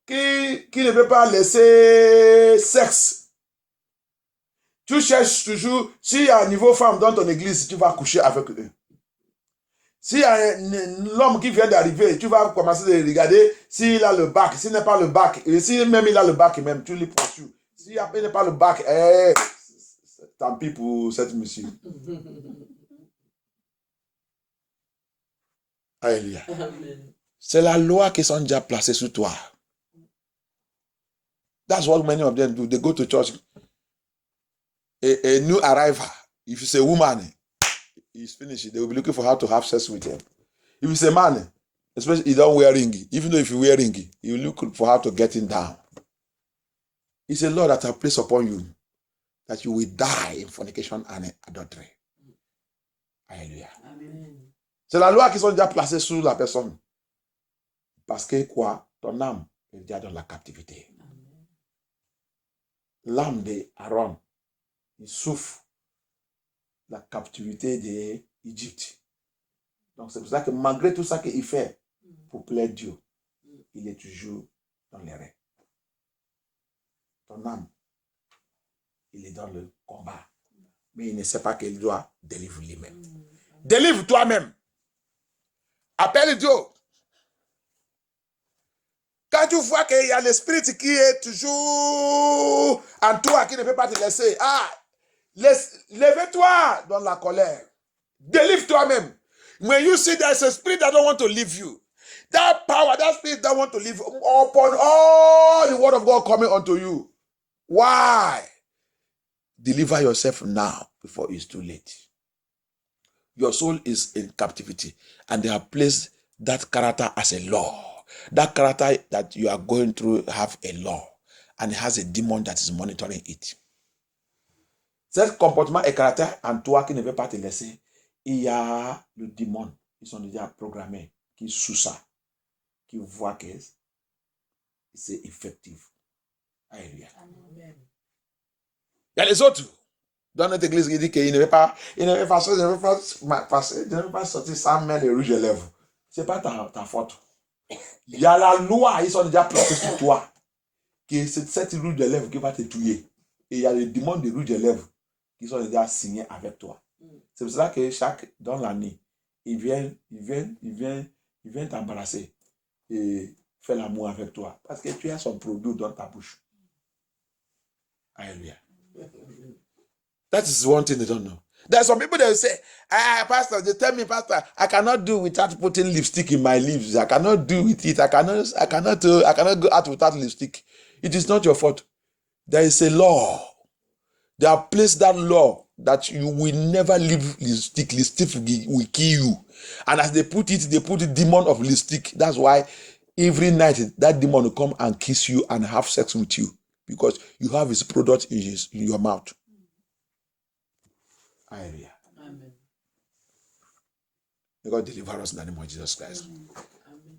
qui ne veut pas laisser sexe, tu cherches toujours, s'il y a un niveau femme dans ton église, tu vas coucher avec eux. S'il y a l'homme qui vient d'arriver, tu vas commencer à regarder s'il a le bac, s'il n'a pas le bac, et si même il a le bac, même, tu lui poursuis. S'il n'a pas le bac, tant pis pour cette monsieur. Alléluia. Amen. C'est la loi qui sont déjà placées sur toi. That's what many of them do. They go to church. A new arrival. If it's a woman, it's finished. They will be looking for how to have sex with him. If it's a man, especially he don't wear ring. Even though if you wear ring, you look for how to get him down. It's a law that I place upon you that you will die in fornication and adultery. Alléluia. Amen. C'est la loi qui sont déjà placées sur la personne. Parce que quoi? Ton âme est déjà dans la captivité. L'âme d'Aaron, il souffre la captivité d'Égypte. Donc c'est pour ça que malgré tout ça qu'il fait pour plaire Dieu, il est toujours dans les rêves. Ton âme, il est dans le combat. Mais il ne sait pas qu'il doit délivrer lui-même. Délivre toi-même. Appelle Dieu. Quand tu vois qu'il y a l'esprit qui est toujours en toi, qui ne peut pas te laisser, lève-toi dans la colère. Délivre toi-même. When you see there's a spirit that don't want to leave you, that power, that spirit that want to live upon all the word of God coming unto you. Why? Deliver yourself now before it's too late. Your soul is in captivity and they have placed that character as a law. That character that you are going through have a law and it has a demon that is monitoring it. Cet comportement et caractère en toi qui ne veut pas te laisser, il y a le démon, ils sont déjà programmés, qui sous ça, qui voit que c'est effectif. Alléluia. Amen. Il y a les autres. Dans notre église, il dit qu'il ne veut pas, sortir sans mettre le rouge à lèvres. Ce n'est pas ta faute. Il y a la loi, ils sont déjà placés sur toi. Que c'est cette rouge de lèvres qui va te tuer. Et il y a les démons de rouge de lèvres qui sont déjà signés avec toi. C'est pour ça que dans l'année, ils viennent t'embrasser et faire l'amour avec toi. Parce que tu as son produit dans ta bouche. Alléluia. That is one thing they don't know. There are some people that will say, Pastor, they tell me, Pastor, I cannot do without putting lipstick in my lips. I cannot do with it. I cannot go out without lipstick. It is not your fault. There is a law. They have placed that law that you will never leave lipstick. Lipstick will kill you. And as they put the demon of lipstick. That's why every night that demon will come and kiss you and have sex with you. Because you have his product in your mouth. Hallelujah. Amen. May God deliver us in the name of Jesus Christ. Amen.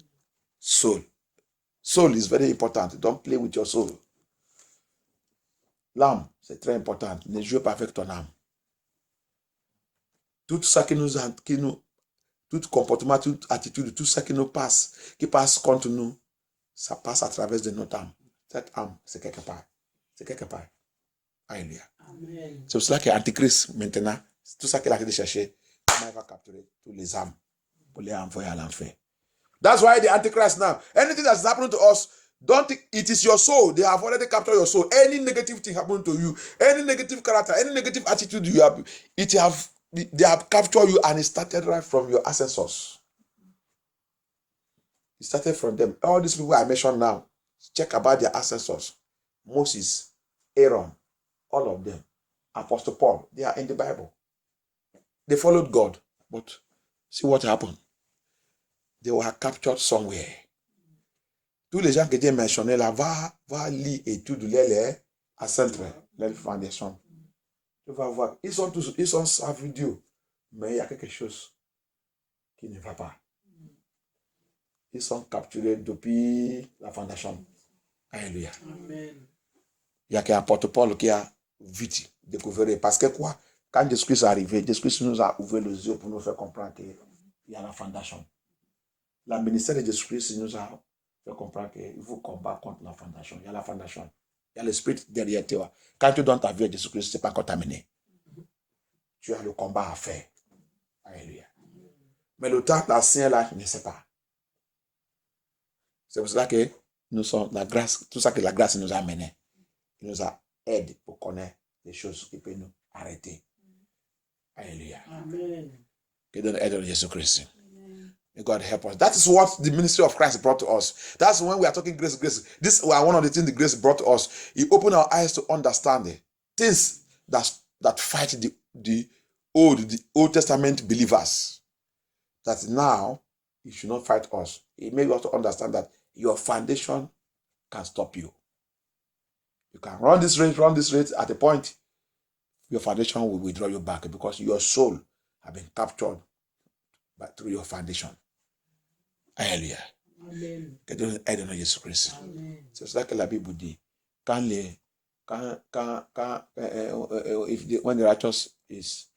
Soul is very important. Don't play with your soul. L'âme, c'est très important. Ne jouez pas avec ton âme. Tout ça tout comportement, toute attitude, tout ça qui passe contre nous, ça passe à travers de notre âme. Cette âme, c'est quelque part. C'est quelque part. Alléluia. Amen. C'est pour cela que l'Antichrist, maintenant, tout ça qu'il a cherché, il va capturer tous les âmes pour les envoyer à l'enfer. That's why the Antichrist now, anything that's happening to us, don't think it is your soul. They have already captured your soul. Any negative thing happening to you, any negative character, any negative attitude you have, they have captured you, and it started right from your ancestors. It started from them. All these people I mentioned now, check about their ancestors. Moses, Aaron, all of them. Apostle Paul, they are in the Bible. They followed God, but see what happened. They were captured somewhere. Tous les gens qui étaient mentionnés là, va lire étude les centres, les fondations. Tu vas voir, ils sont servis Dieu, mais il y a quelque chose qui ne va pas. Ils sont capturés depuis la fondation. Alléluia. Amen. Il y a qu'un apôtre Paul qui a vite découvert. Parce que quoi? Quand Jésus-Christ est arrivé, Jésus-Christ nous a ouvert les yeux pour nous faire comprendre qu'il y a la fondation. La ministère de Jésus-Christ nous a fait comprendre qu'il faut combattre contre la fondation. Il y a la fondation. Il y a l'esprit derrière toi. Quand tu donnes ta vie à Jésus-Christ, ce n'est pas encore terminé. Tu as le combat à faire. Alléluia. Mais le temps d'ancien là, je ne sais pas. C'est pour cela que nous sommes la grâce, tout ça que la grâce nous a amené. Il nous a aidé pour connaître les choses qui peuvent nous arrêter. Alléluia. Amen. Que donne aide de Jésus-Christ. May God help us. That is what the ministry of Christ brought to us. That's when we are talking grace. This is one of the things the grace brought to us. He opened our eyes to understand the things that fight the Old Testament believers. That now, it should not fight us. It made us to understand that your foundation can stop you. You can run this race at a point, your foundation will withdraw you back because your soul has been captured through your foundation. Alléluia. Amen. Que Dieu aide dans Jésus-Christ. C'est cela que la Bible dit. When the righteous is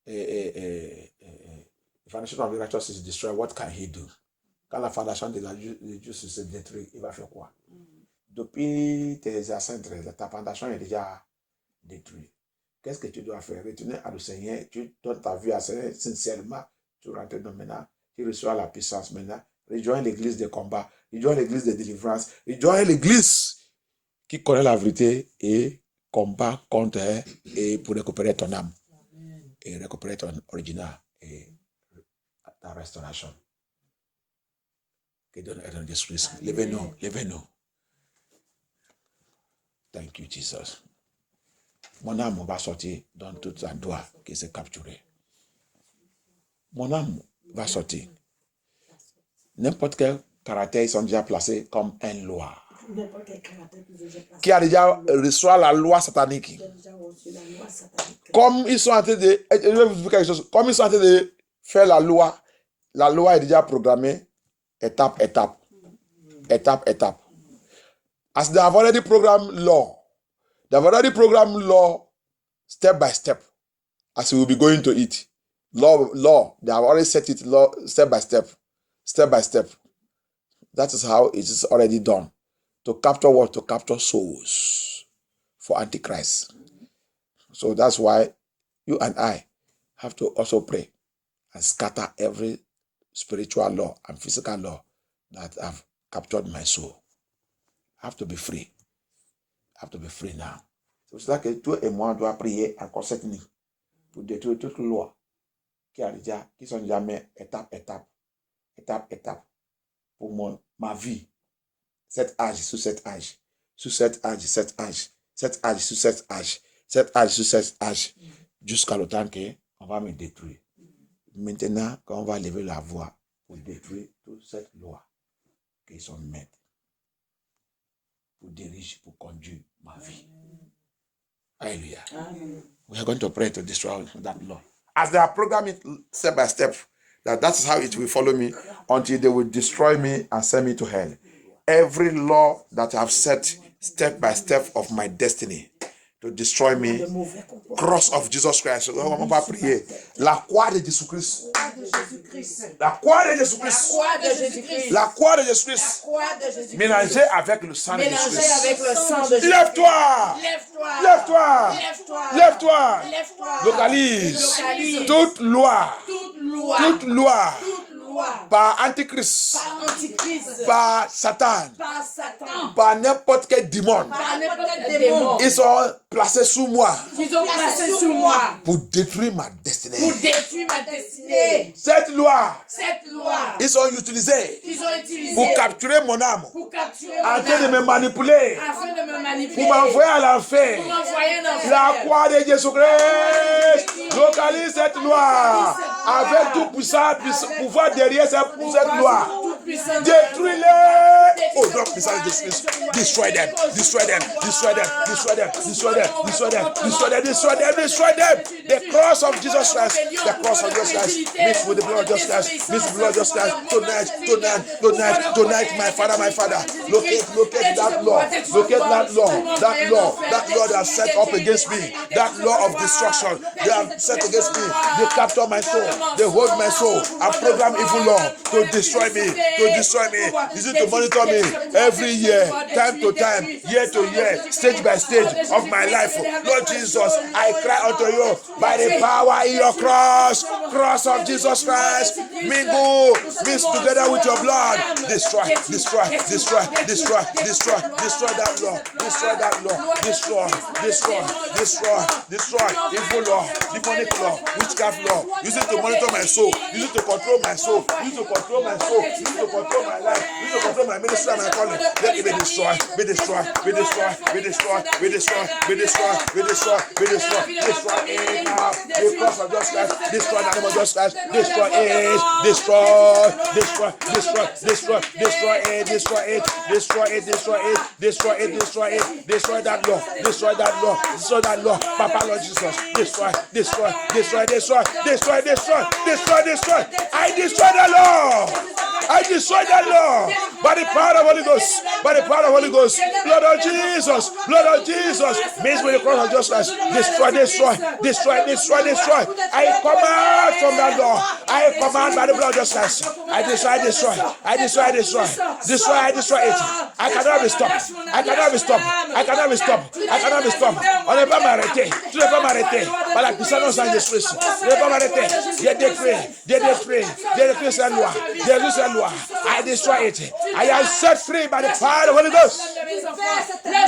the foundation of the righteous is destroyed, what can he do? Quand la fondation de la justice se détruit, il va faire quoi? Depuis tes ancêtres, ta fondation est déjà détruite. Qu'est-ce que tu dois faire? Retourner à le Seigneur, tu donnes ta vie à Seigneur sincèrement, tu rentres dans maintenant, tu reçois la puissance maintenant, rejoins l'église de combat, rejoins l'église de délivrance, rejoins l'église qui connaît la vérité et combat contre et pour récupérer ton âme. Amen. Et récupérer ton original et ta restauration. Que donne aide en Jésus-Christ. Levez-nous. Thank you, Jesus. Mon âme va sortir dans tout un doigt qui s'est capturé. Mon âme va sortir. N'importe quel caractère, ils sont déjà placés comme une loi. Qui a déjà reçu la loi satanique. Comme ils sont en train de. Je vais vous dire quelque chose. Comme ils sont en train de faire la loi est déjà programmée étape. As they have already programmed law, step by step, as we will be going to it. Law, they have already set it step by step. That is how it is already done. To capture what? To capture souls for Antichrist. So that's why you and I have to also pray and scatter every spiritual law and physical law that have captured my soul. I have to be free. I have to be free now. C'est pour cela que toi et moi, on doit prier encore cette nuit pour détruire toute loi qui sont jamais étape, pour ma vie. Cet âge sur cet âge, cet âge sur cet âge, jusqu'à le temps qu'on va me détruire. Maintenant, quand on va lever la voix pour détruire toute cette loi qu'ils sont maîtres, pour diriger, pour conduire ma vie. Hallelujah. We are going to pray to destroy that law. As they are programming step by step, that is how it will follow me until they will destroy me and send me to hell. Every law that I have set step by step of my destiny to destroy me, cross of Jesus Christ. On va prier. La croix de Jésus-Christ. La croix de Jésus-Christ. La croix de Jésus-Christ. Mélangée avec le sang de Jésus-Christ. Lève-toi. Lève-toi. Lève-toi. Localise. Toute loi. Par Antichrist, par Satan, par n'importe quel démon, ils sont placés sous moi pour détruire ma destinée. Cette loi, ils sont utilisés pour capturer mon âme, en train de me manipuler, pour m'envoyer à l'enfer. La croix de Jésus-Christ localise cette loi avec tout puissant pouvoir derrière cette loi. Détruis-les. Oh, non, puissance de Jésus-Christ. Destroy them. The cross of Jesus Christ. The cross of Jesus Christ. Mixed with the blood of Jesus Christ. Tonight, my Father. Locate that law. That law they have set up against me. That law of destruction they have set against me. They capture my soul. They hold my soul and program evil law to destroy me. Is it to monitor me every year, time to time, year to year, stage by stage of my life? Lord Jesus, I cry unto you by the power in your cross of Jesus Christ. Mix together with your blood. Destroy that law. Destroy evil law, demonic law, witchcraft law. Use it to monitor my soul. Use it to control my soul. Use it to control my soul. Use it to control my life. Use it to control my ministry and my calling. Let it be destroyed. Destroy it now. The cross of Jesus Christ. Destroy the name of Jesus Christ. Destroy that law. Papa Lord Jesus. Destroy. I destroy that law by the power of Holy Ghost. Blood of Jesus. Means with the cross of Jesus Christ. Destroy. I command from that law. I command by the blood of Jesus Christ. I destroy. Destroy it. I cannot be stopped. On ne peut pas m'arrêter. Tu ne peux pas m'arrêter. Par la puissance de Jésus-Christ. Tu ne peux pas m'arrêter. J'ai détruit cette loi. I destroy it. I am set free by the power of the Holy Ghost.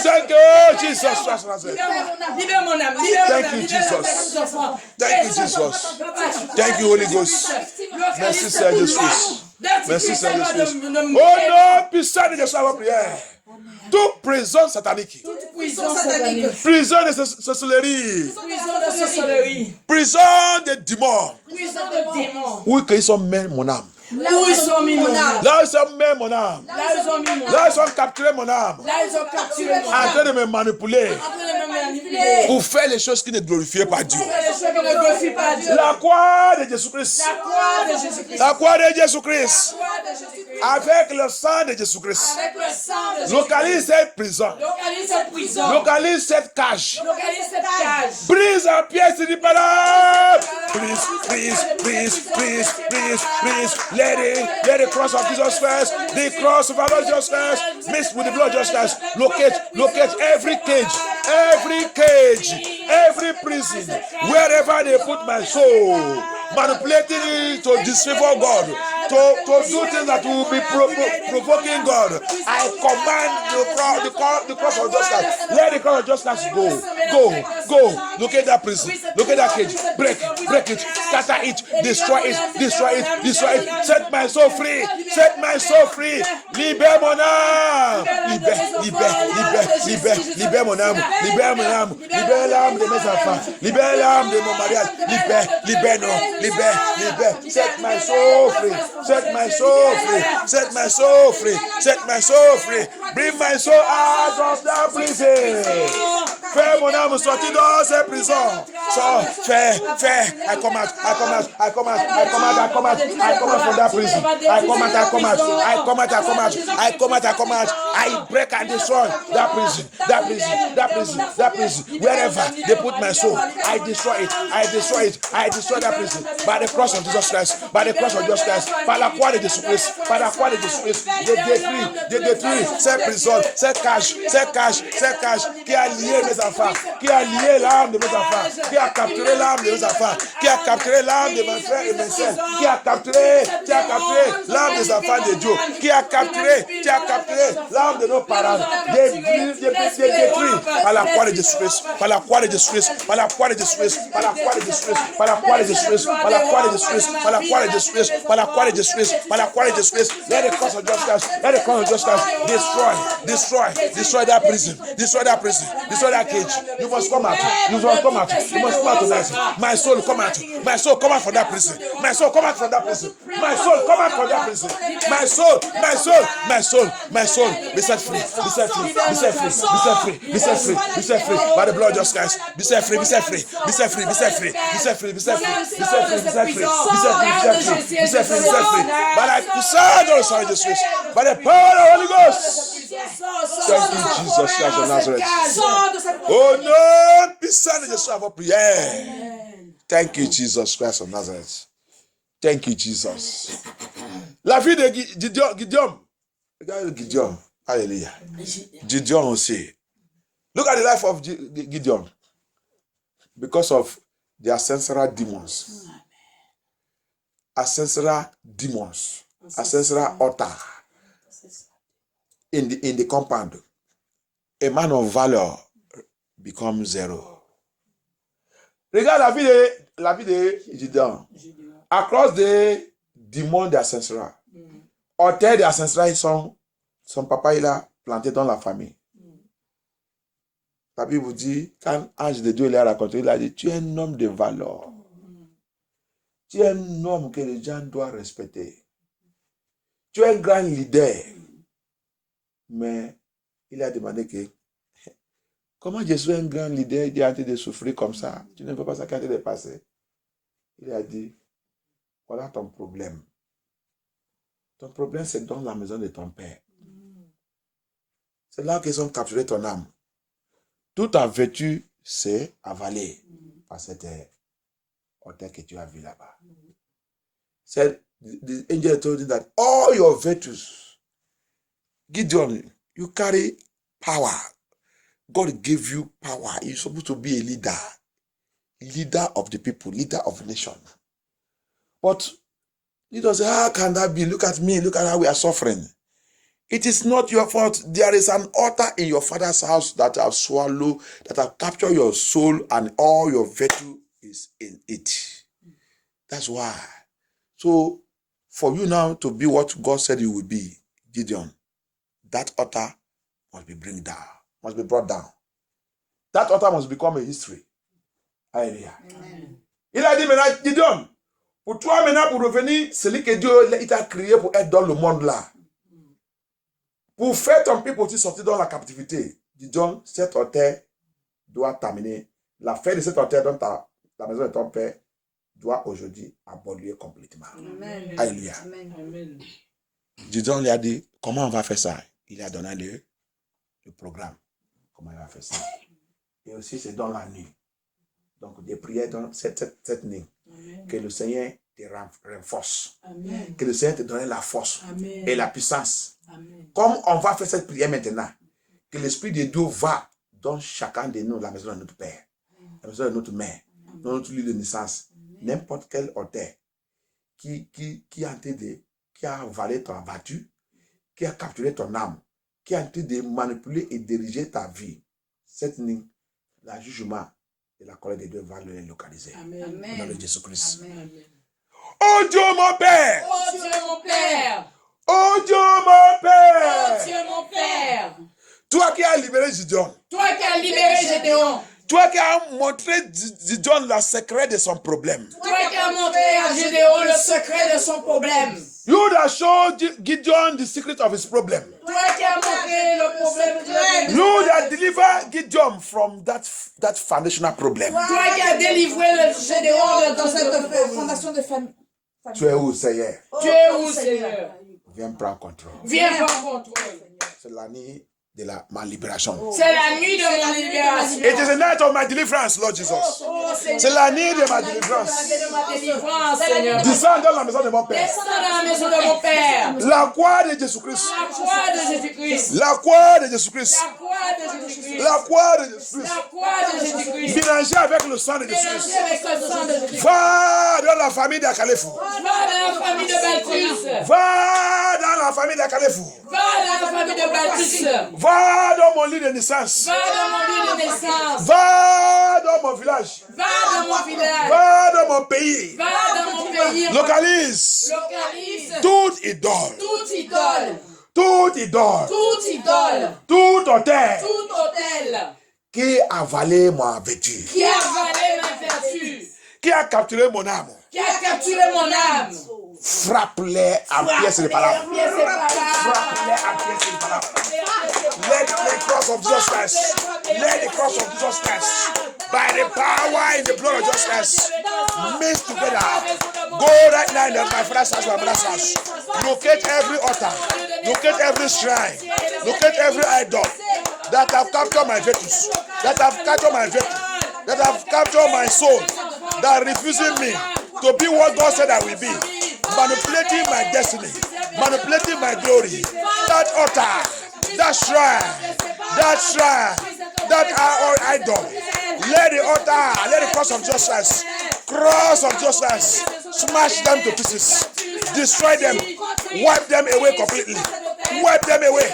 Thank you, Jesus. Thank you, Jesus. Thank you, Holy Ghost. Merci, Seigneur Jésus. Oh non, puissant de Jésus, la prière. Toute prison satanique. Prison de sorcellerie. Prison de démons. Oui, qu'ils sont même mon âme. Là où ils sont mis mon âme. Là où ils ont mis mon âme. Là où ils ont capturé mon âme. En train de me manipuler. Pour faire les choses qui ne glorifient pas Dieu. La croix de Jésus-Christ. La croix de Jésus-Christ. Avec le sang de Jésus-Christ. Avec le sang de Jésus. Localise cette prison. Localise cette prison. Localise cette cage. Localise cette cage. Brise en pièces irréparables. Please. Let the cross of Jesus Christ, the cross of our Lord Jesus Christ, mixed with the blood of Jesus Christ, locate every cage, every prison, wherever they put my soul, manipulating it to disfavor God, to do things that will be provoking God. I command the cross of Jesus Christ. Let the cross of Jesus Christ go. Locate that prison, locate that cage, break it, scatter it, destroy it. Set my soul free. Libère mon âme. Libère mon âme. Libère l'âme de mes enfants. Libère l'âme de mon mariage. Libère. Set my soul free. Bring my soul out of that prison. Fais mon âme sortir dans cette prison. Fais. I come out from that prison. I come out. I break and destroy that prison. Wherever they put my soul, I destroy it. I destroy that prison. By the cross of Jesus Christ. By la croix de Jésus-Christ. They détruit cette prison, cette cage qui a lié mes enfants, qui a lié l'âme de mes enfants, qui a capturé l'âme de mes enfants, qui a capturé l'âme de mes frères et mes sœurs, qui a capturé l'âme des enfants de Dieu, qui a capturé l'âme de nos parents, détruit par la croix de Jésus-Christ, par la croix de Jésus-Christ. Let the cross of justice destroy that prison, destroy that cage. You must come out tonight. My soul, come out from that prison. My soul, come out from that prison. My soul, be set free. By the blood of Jesus Christ. Be set free. By the by the power of the Holy Ghost. Thank you, Jesus Christ of Nazareth. Oh no, puissant de Jésus à vos prières. Thank you, Jesus Christ of Nazareth. Thank you, Jesus. La vie de Gideon. Regarde Gideon. Hallelujah. Gideon aussi. Look at the life of Gideon. Because of the ancestral demons. Ancestral altar. In the compound, a man of valor becomes zero. Regarde la vie de Gideon. Across the demons de ancestral. Auteur de ancestral, son papa il a planté dans la famille. La Bible vous dit, quand l'ange de Dieu l'a raconté, il a dit, tu es un homme de valeur. Tu es un homme que les gens doivent respecter. Tu es un grand leader. Mais il a demandé que, comment je suis un grand leader, il est en train de souffrir comme ça. Tu ne veux pas ça quand il est passé. Il a dit, voilà ton problème. Ton problème, c'est dans la maison de ton père. C'est là qu'ils ont capturé ton âme. Toute ta vertu, c'est avalé par cette hôtel que tu as vu là-bas. The angel told you that all your virtues, Gideon, you carry power. God gave you power. You're supposed to be a leader of the people, leader of the nation. But you don't say, how can that be? Look at me, look at how we are suffering. It is not your fault. There is an altar in your father's house that have swallowed, that have captured your soul, and all your virtue is in it. That's why. So, for you now to be what God said you will be, Gideon, that altar must be brought down. That altar must become a history. Hallelujah. Il a dit maintenant, Gideon, pour toi maintenant, pour revenir, celui que Dieu il t'a créé pour être dans le monde là. Pour faire ton peuple aussi sortir dans la captivité. Gideon, cet autel doit terminer. La fin de cet autel dans la maison de ton père doit aujourd'hui abolir complètement. Amen. Alléluia. Amen. Gideon lui a dit, comment on va faire ça? Il a donné le programme. Comment il va faire ça? Et aussi, c'est dans la nuit. Donc, des prières dans cette nuit. Amen. Que le Seigneur te renforce. Amen. Que le Seigneur te donne la force. Amen. Et la puissance. Amen. Comme on va faire cette prière maintenant, que l'Esprit de Dieu va dans chacun de nous, la maison de notre Père, la maison de notre mère, dans notre lieu de naissance, n'importe quel hôtel qui a avalé ton abattu, qui a capturé ton âme, qui a tenté de manipuler et diriger ta vie. Cette nuit, le jugement et la colère de Dieu va le localiser. Amen. Au nom de Jésus-Christ. Amen. Oh Dieu mon Père! Oh Dieu mon Père! Oh Dieu mon Père! Oh Dieu mon Père! Toi qui as libéré Gideon. Toi qui as libéré Gédéon. Toi qui as montré Gideon le secret de son problème. Toi qui as montré à Gédéon le secret de son problème. You that showed Gideon the secret of his problem. Toi qui as montré le problème de You that delivered Gideon from that foundational problem. Toi qui as délivré le Gédéon dans cette fondation de famille. Tu es où, Seigneur? Tu es où, Seigneur? Viens prendre contrôle. Viens prendre contrôle. C'est la nuit de ma libération. C'est la nuit de mon libération. It is the night of my deliverance, Lord Jesus. C'est la nuit de ma délivrance. Descends dans la maison de mon Père. Descends dans la maison de mon Père. La croix de Jésus-Christ. La croix de Jésus-Christ. La croix de Jésus-Christ. La croix de Jésus-Christ. La croix de Jésus-Christ. La croix de Jésus-Christ. Mélangée avec le sang de Jésus-Christ. Mélangée avec le sang de Jésus-Christ. Va dans la famille d'Akalefou. Va dans la famille de Balthus. Va dans la famille d'Akalefou. Va dans la famille de Balthus. Va dans mon lit de naissance. Va dans mon lit de naissance. Va dans mon village. Va dans mon village. Va dans mon pays. Va dans mon pays. Localise. Localise. Toute idole. Toute idole. Toute idole. Toute idole. Tout hôtel. Tout hôtel. Qui a avalé ma vertu. Qui a avalé ma vertu. Qui a capturé mon âme. Qui a capturé mon âme. Frappe-les en pièces de palabres. Frappe-les en pièces de palabres. Let the cross of Jesus Christ. Let the cross of Jesus Christ. By the power in the blood of Jesus Christ. Mix together. Go right now in my father's house, my brother's house. Locate every altar. Locate every shrine. Locate every idol that have captured my virtues. That have captured my virtue. That have captured my soul. That are refusing me to be what God said I will be. Manipulating my destiny. Manipulating my glory. That altar. That shrine. That idol. Let the altar. Let the cross of justice. Cross of justice. Smash them to pieces. Destroy them. Wipe them away completely. Wipe them away.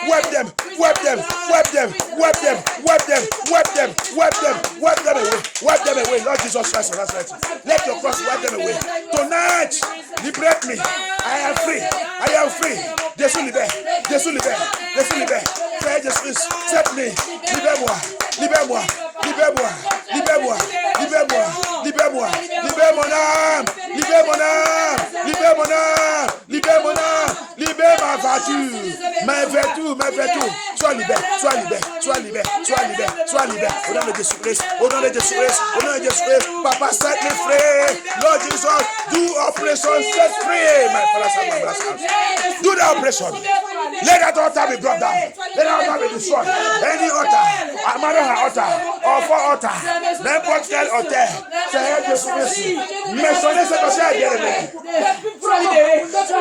Wipe them. Wipe them. Wipe them. Wipe them. Wipe them. Wipe them. Wipe them. Wipe them away. Wipe them away. Lord Jesus Christ of Nazareth. Let your cross wipe them away. Tonight, liberate me. I am free. I am free. Jésus libère. Jésus libère. Jésus libère. Frère Jésus, set me. Libère-moi. Libère-moi. Libère-moi. Libère-moi. Libère-moi. Libère-moi. Libère mon âme. Libère mon âme. Libère mon âme. Libère mon âme. Libère ma vertu. Ma vertu. Ma vertu. Sois libère. Sois libère. Sois libère. Sois libère. Sois libère. Au nom de Jésus-Christ. Au nom de Jésus-Christ. Au nom de Jésus-Christ. Papa, set me free. Lord Jesus, do operation set free. My father's house, my brother's house. Do the operation. Let that altar be brought down. Let that altar be destroyed. Any altar, a mother altar, or for altar, n'importe quel autel, Seigneur Jésus-Christ, mentionnez cet autel, bien-aimé.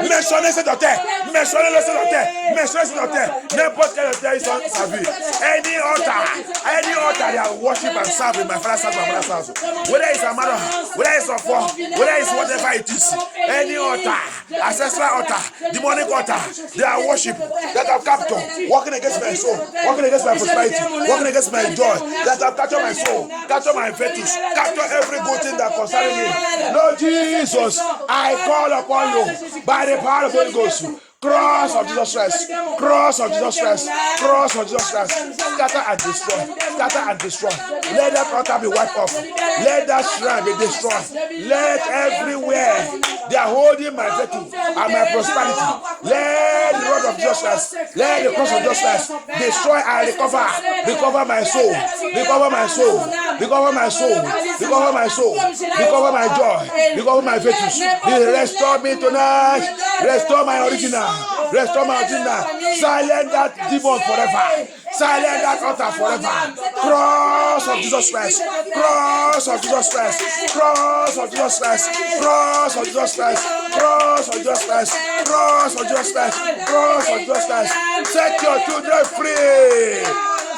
Mentionnez cet autel, mentionnez cet autel, mentionnez cet autel, n'importe quel autel ils sont sa vie. Any altar, they are worship and serve in my father's house, my brother's house. Whether it's a mother, whether it's a four, whether it's whatever it is, any altar, ancestral altar, demonic altar, they are worship that have captured, working against my soul, working against my prosperity, working against my joy, that have captured my soul, captured my virtues, captured every good thing that concerns me. Lord Jesus, I call upon you by the power of the Holy Ghost. Cross of Jesus Christ, cross of Jesus Christ, cross of Jesus Christ, scatter and destroy, scatter and destroy. Let that altar be wiped off. Let that shrine be destroyed. Let everywhere They are holding my virtue and my prosperity. Let the rod of justice, let the cross of justice destroy and recover. Recover my soul. Recover my soul. Recover my soul. Recover my soul. Recover my joy. Recover my virtues. Restore me tonight. Restore my original. Restore my original. Silence that demon forever. Silence that altar forever. Cross of Jesus Christ. Cross of Jesus Christ. Cross of Jesus Christ. Cross of Jesus Christ. Cross of Jesus Christ. Cross of Jesus Christ. Cross of Jesus Christ. Set your children free.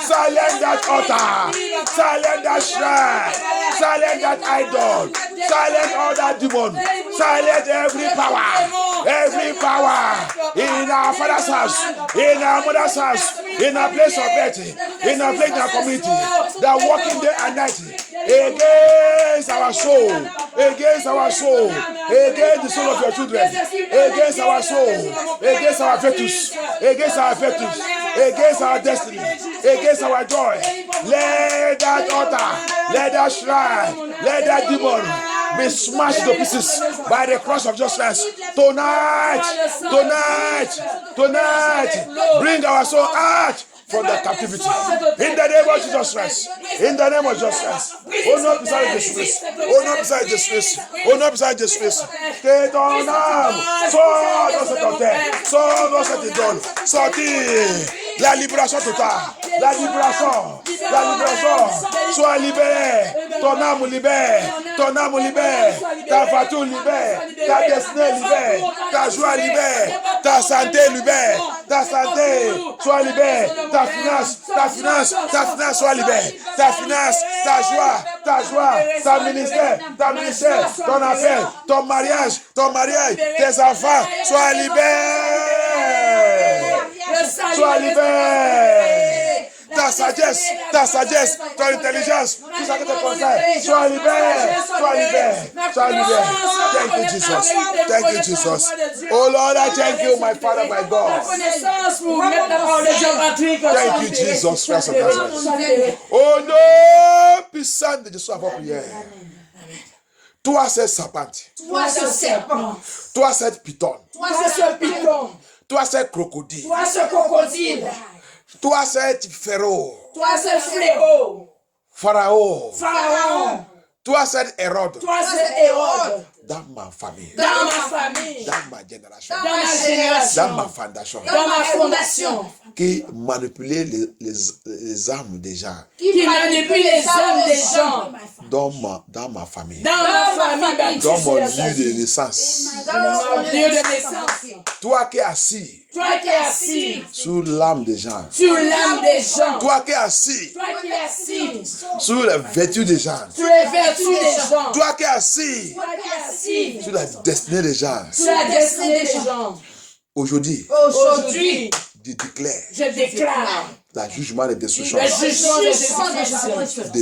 Silence that altar. Silence that shrine. Silence that idol. Silence all that demon. Silence every power. Every power in our father's house, in our mother's house, in our place of birth, in our place in our community, that working day and night against our soul, against our soul, against the soul of your children, against our soul, against our virtues, against our virtues, against our destiny, against our joy. Let that altar, let that shrine, let that demon be smashed to pieces by the cross of justice. Tonight, bring our soul out from the captivity. In the name of Jesus Christ. In the name of Jesus Christ. Oh, not beside the Swiss. Oh, not beside the Swiss. Oh, not beside the Swiss. Get on now. Sors dans cette terre. Sors dans cette idole. Sortis. La libération totale. La libération. La libération. Sois libéré. Ton âme libère. Ton âme libère. Ta voiture libère. Ta destinée libère. Ta joie libère. Ta santé libère. Ta santé soit libérée. Ta finance soit libérée. Ta finance, ta joie, ta ministère, ton affaire, ton mariage, tes enfants soient libérés. Sois libéré. Ta sagesse, ton intelligence, tout ça que te concerne, sois libéré. Thank you, Jesus. Thank you, Jesus. Oh Lord, I thank you, my Father, my God. Thank you, Jesus Christ of Nazareth. Au nom puissant de Jésus, avant prière. Toi, cette serpente. Toi, cette python. Toi, cette crocodile. Toi, cette pharaon. Pharaon. Toi, cette Hérode. Dans ma famille. Dans ma génération. Dans ma fondation. Qui manipulait les âmes des gens. Dans ma famille. Dans mon lieu de naissance. Toi qui es assis. Sur l'âme des gens. Toi qui es assis. Sur la vertu des gens. Toi qui es assis. Sur la destinée des gens. Aujourd'hui. Je déclare. Le jugement de destruction de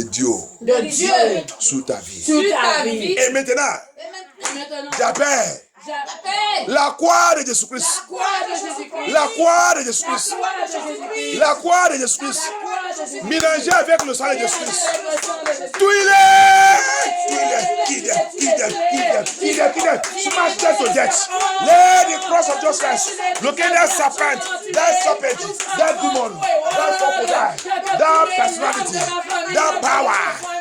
Dieu sur ta vie. Et maintenant, j'appelle la croix de Jésus-Christ. La croix de Jésus-Christ. La croix de Jésus-Christ. Mélangée avec le sang de Jésus-Christ. Tout il est. Kill them. Smash them to death. Let the cross of justice. Look at that serpent, that demon, that crocodile, that personality, that power.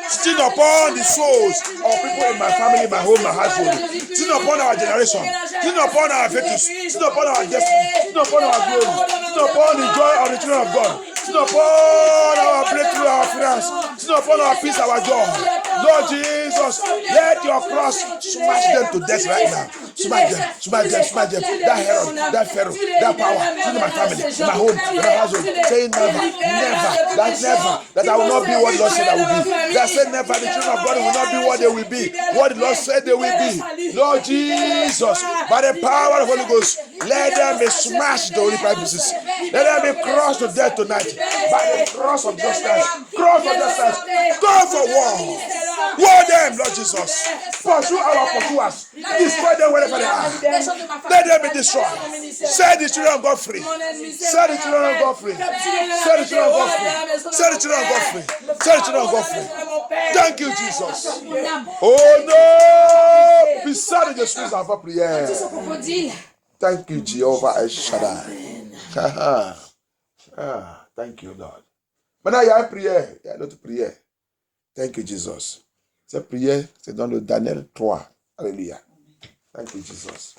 Still upon the souls of people in my family, my home, my household. Still upon our generation. Still upon our virtues. Still upon our destiny. Still upon our glory. Still upon the joy of the children of God. Still upon our breakthrough, our finance. Still upon our peace, our joy. Lord Jesus, let your cross smash them to death right now. Smash them. That Herod, that Pharaoh, that power. Still in my family, my home, my household. Saying never. That I will not be what the Lord said I will be. That said never, the children of God will not be what they will be. What the Lord said they will be. Lord Jesus, by the power of the Holy Ghost, let them be smashed to only pieces. Let them be crushed to death tonight. By the cross of justice. Go for war. War them. them, Lord Jesus. Pursue our pursuers. Destroy them wherever they are. Let them be destroyed. Set the children of God free. Set the children of God free. Set the children of God free. Set the children of God free. Set the children of God free. Thank you, Jesus. Oh no! Beside the streets of our prayer. Thank you, Jehovah El Shaddai. Thank you, Lord. Maintenant, il y a une prière. Il y a une autre prière. Thank you, Jesus. Cette prière, c'est dans le Daniel 3. Alléluia. Thank you, Jesus.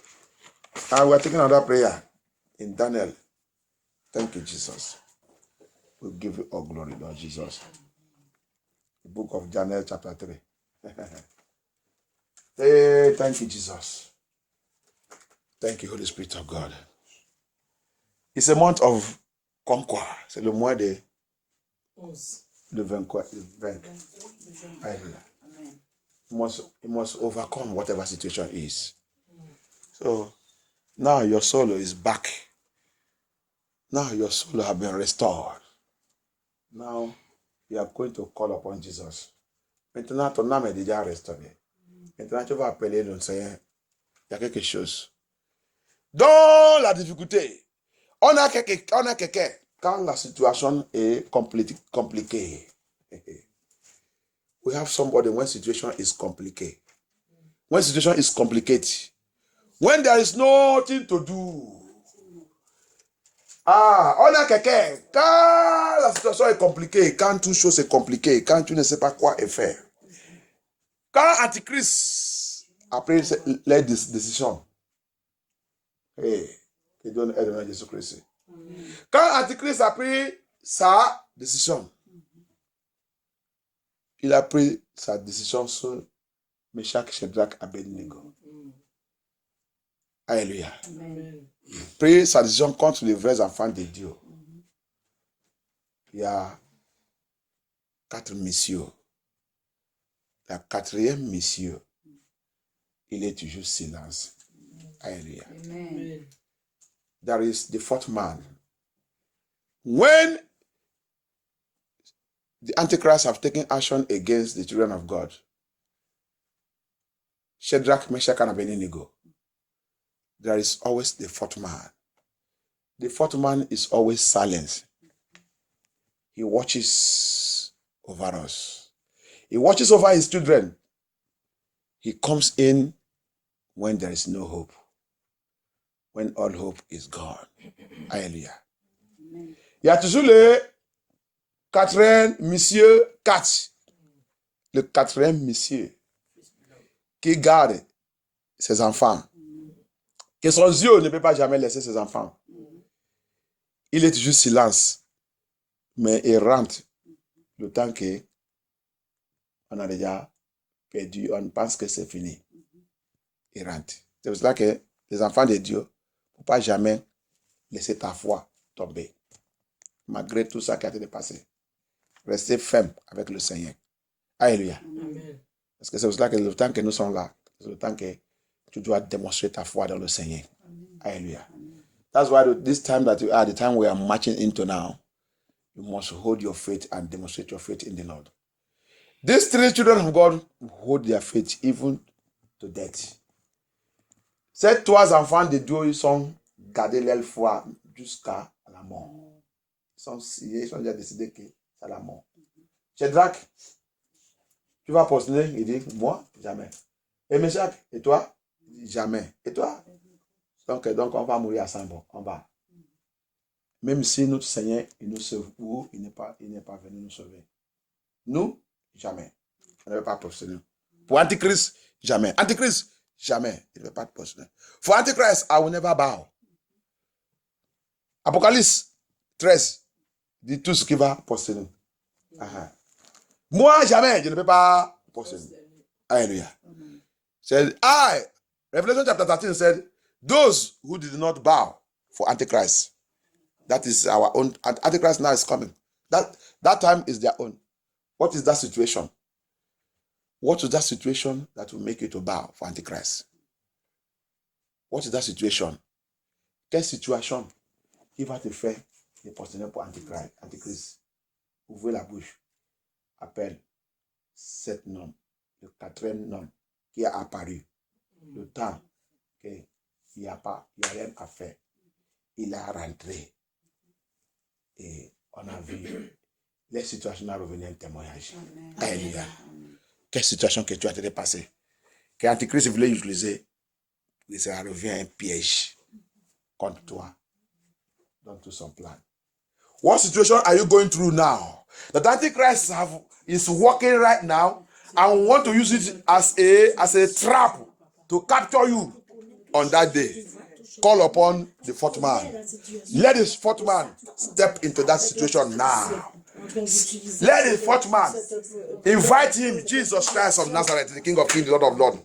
And we are taking another prayer in Daniel. Thank you, Jesus. We give you all glory, Lord Jesus. The book of Daniel, chapter 3. Hey, thank you, Jesus. Thank you, Holy Spirit of God. It's a month of conquer. C'est le mois de 11. le 20. Alléluia. You must overcome whatever situation is. So now your soul is back. Now your soul has been restored. Now you are going to call upon Jesus. Maintenant ton âme est déjà restaurée. Maintenant tu vas appeler le Seigneur. Il y a quelque chose. Dans la difficulté, on a quelqu'un quand la situation est compliquée. We have somebody when situation is complicated. When situation is complicated. When there is nothing to do. On a quelqu'un. Quand la situation est compliquée, quand toute chose est compliquée, quand tu ne sais pas quoi faire. Quand Antichrist a pris les décisions. Que donne aide à Jésus-Christ. Quand Antichrist a pris sa décision, il a pris sa décision sur Meshach, Shadrach, Abednego. Alléluia. Pris sa décision contre les vrais enfants de Dieu. Il y a 4 messieurs. La 4e monsieur, il est toujours silence. Alléluia. Amen. There is the 4th man. When the Antichrist have taken action against the children of God, Shadrach, Meshach, and Abednego, there is always the 4th man. The 4th man is always silent. He watches over us. He watches over his children. He comes in when there is no hope. When all hope is gone. Alléluia. Il y a toujours le 4e monsieur 4. Le 4e monsieur qui garde ses enfants. Que son yeux ne peut pas jamais laisser ses enfants. Il est toujours silence. Mais il rentre le temps que on a déjà perdu. On pense que c'est fini. Il rentre. C'est pour cela que les enfants de Dieu ne faut pas jamais laisser ta foi tomber. Malgré tout ça qui a été passé. Restez ferme avec le Seigneur. Alléluia. Amen. Parce que c'est pour cela que le temps que nous sommes là, c'est le temps que tu dois démontrer ta foi dans le Seigneur. Alléluia. That's why this time that you are, the time we are marching into now, you must hold your faith and demonstrate your faith in the Lord. These 3 children of God hold their faith even to death. Ces 3 enfants de Dieu, ils sont gardés leur foi jusqu'à la mort. Ils sont déjà décidés que c'est la mort. Shadrach, tu vas postuler? Il dit, moi, jamais. Et Meshach, et toi? Jamais. Et toi? Donc on va mourir à 100 bon. On va. Même si notre Seigneur, il nous sauve ou il n'est pas venu nous sauver. Nous, jamais. On ne veut pas postuler. Pour Antichrist, jamais. Antichrist, jamais. Il ne veut pas postuler. For Antichrist, I will never bow. Apocalypse 13 dit tout ce qui va postuler. Moi, jamais, je ne peux pas postuler. Alléluia. Said, Revelation chapter 13 said, those who did not bow for Antichrist, that is our own. Antichrist now is coming. That time is their own. What is that situation? What is that situation that will make you to bow for Antichrist? What is that situation? Quelle situation qui va te faire de postuler pour Antichrist? Ouvrez la bouche. Appelle 7 noms. le quatrième homme qui a apparu, le temps qu'il n'y a rien à faire, il a rentré. Et on a vu les situations à revenir un témoignage. Alléluia. Quelle situation que tu as dépassée, que l'Antichrist voulait utiliser, et ça revient un piège contre toi dans tout son plan. What situation are you going through now? The Antichrist is working right now and want to use it as a trap to capture you on that day. Call upon the fourth man. Let the fourth man step into that situation now. Let the fourth man invite him, Jesus Christ of Nazareth, the King of Kings, the Lord of Lords.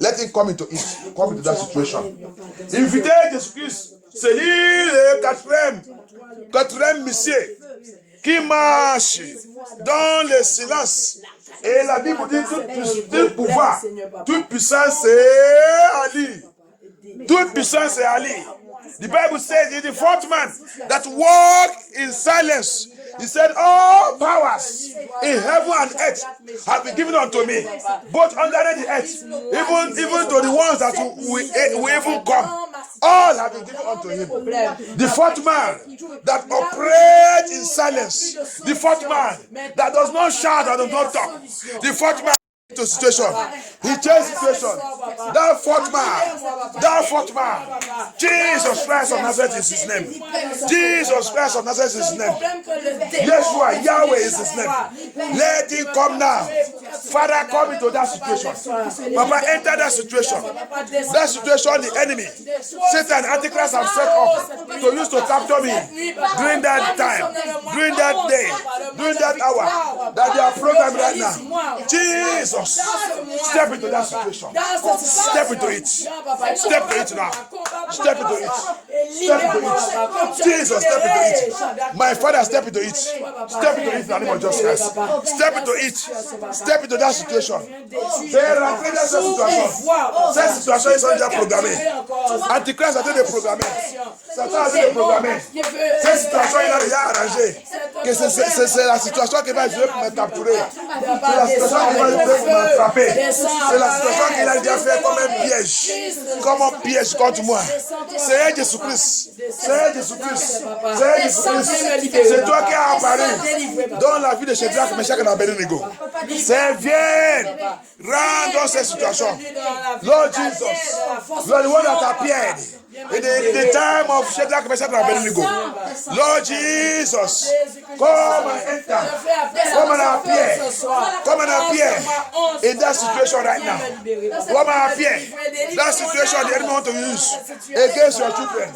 Let him come into that situation. Invitez Jésus-Christ, c'est lui le quatrième monsieur qui marche dans le silence. Et la Bible dit tout pouvoir, toute puissance est à lui. Toute puissance est à lui. The Bible says in the fourth man that walk in silence. He said, all powers in heaven and earth have been given unto me, both under the earth, even to the ones that will even come. All have been given unto him. The fourth man that operates in silence, the fourth man that does not shout and does not talk, the fourth man to situation. He changed situation. That fourth man, Jesus Christ of Nazareth is his name. Jesus Christ of Nazareth is his name. Yeshua, Yahweh is his name. Let him come now. Father, come into that situation. Papa, enter that situation. That situation, the enemy, Satan, Antichrist have set up to use to capture me during that time, during that day, during that hour that they are programmed right now. Jesus. Step into that situation. Step into it. Step into it now. Step into it. Step into it. Jesus, step into it. My Father, step into it. Step into it in the name of Jesus Christ. Step into it. Step into that situation. Cette situation est déjà programmée. Antichrist a été déprogrammé. Satan a été déprogrammé. Cette situation, il a déjà arrangé. Que c'est la situation qui va jouer pour me capturer. C'est la situation qui va jouer pour me frapper. C'est la situation qu'il a déjà fait comme un piège. Comme un piège contre moi. C'est Jésus-Christ. C'est Jésus-Christ. C'est Jésus-Christ. C'est toi qui as apparu dans la vie de Shadrach, Meshach et Abednego. C'est viens. Rends dans cette situation. Lord Jesus. You are the one that appeared in the time of Shadrach, Meshach and Abednego. Lord Jesus. Come and enter. Come and appear. Come and appear in that situation right now. Come and appear. That situation the enemy want to use against your children,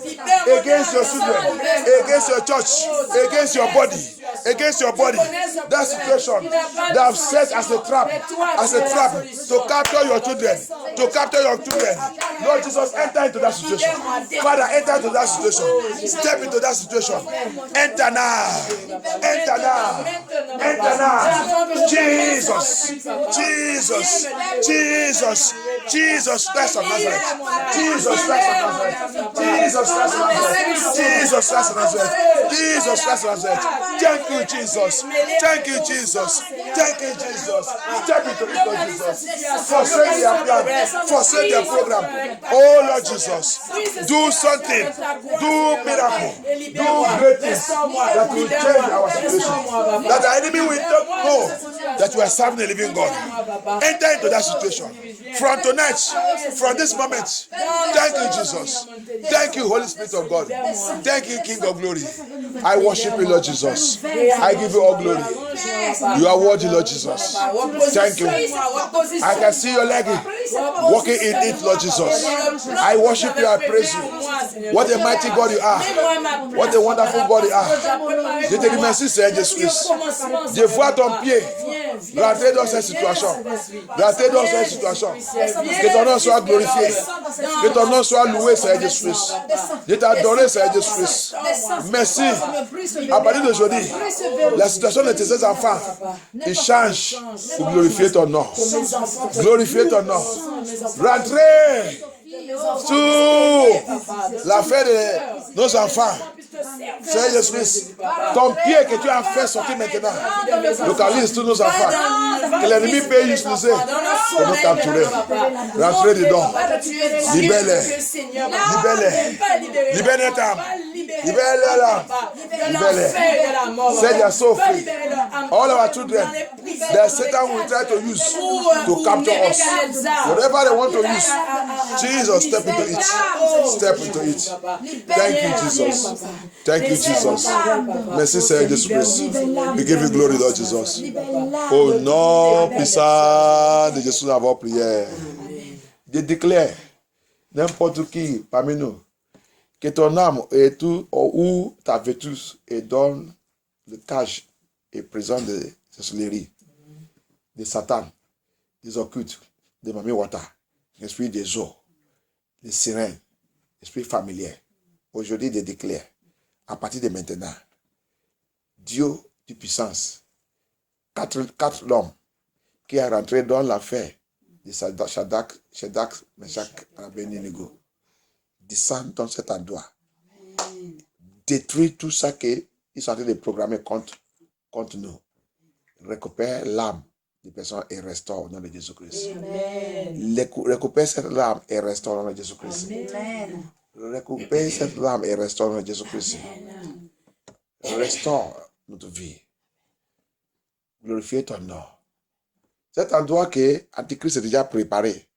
against your children, against your church, against your body, against your body. That situation they have set as a trap to capture your children, to capture your children. Lord Jesus, enter into that situation. Father, enter into that situation. Step into that situation. Enter now. Enter now. Enter now. Jesus. Jesus. Jesus. Jesus Christ of Nazareth. Jesus Christ of Nazareth. Jesus Christ of Nazareth. Jesus Christ of Nazareth. Jesus Christ of Nazareth. Thank you, Jesus. Thank you, Jesus. Thank you, Jesus. Step into it, Lord Jesus. Forsake their plan. Forsake their program. Oh, Lord Jesus. Do something. Do miracle. Do great things that will change our situation. That the enemy will not know that we are serving the living God. Enter into that situation. From tonight, from this moment, thank you, Jesus. Thank you, Holy Spirit of God. Thank you, King of Glory. I worship you, Lord Jesus. I give you all glory. You are worthy, Lord Jesus. Thank you. I can see your leg walking in it, Lord Jesus. I worship you, I praise you. What a mighty God you are. What a wonderful God you are. Je te remercie, Seigneur Jésus-Christ. Je vois ton pied rentrer dans cette situation. Rentrer dans cette situation. Que ton nom soit glorifié. Que ton nom soit loué, Seigneur Jésus-Christ. Je t'adore, Seigneur Jésus-Christ. Merci. À partir d'aujourd'hui, la situation de tes enfants, il change pour glorifier ton nom. Glorifier ton nom. Rentrez sur l'affaire de nos enfants. Seigneur Jésus-Christ, ton pied que tu as fait sortir maintenant, localise tous nos enfants. Que l'ennemi peut utiliser pour nous capturer. Rentrez dedans. Libère-les. Libère-les. Libère les âmes. Libère-les là. Libère-les. Seigneur, sauf. All our children, that Satan will try to use to capture us. Whatever they want to use, Jesus, step into it. Step into it. Thank you, Jesus. Thank you, Jesus. Merci, Seigneur Jésus-Christ. We give you glory, Lord Jesus. Au nom puissant de Jésus, nous avons prié. Je déclare, n'importe qui parmi nous, que ton âme et tout, ou ta vétus, et donne le cage et prison de sorcellerie, de Satan, des occultes, de Mami Wata, l'esprit des eaux, les sirènes, l'esprit familier. Aujourd'hui, je déclare, à partir de maintenant, Dieu de puissance, quatre hommes qui est rentré dans l'affaire de Shadrach, Meshach et Abednego, descend dans cet endroit, détruit tout ça qu'ils sont en train de programmer contre nous, récupère l'âme des personnes et restaure au nom de Jésus-Christ. Récupère cette âme et restaure au nom de Jésus-Christ. Récupère cette âme et restaure au nom de Jésus-Christ. Restaure notre vie. Glorifie ton nom. Cet endroit que Antichrist est déjà préparé.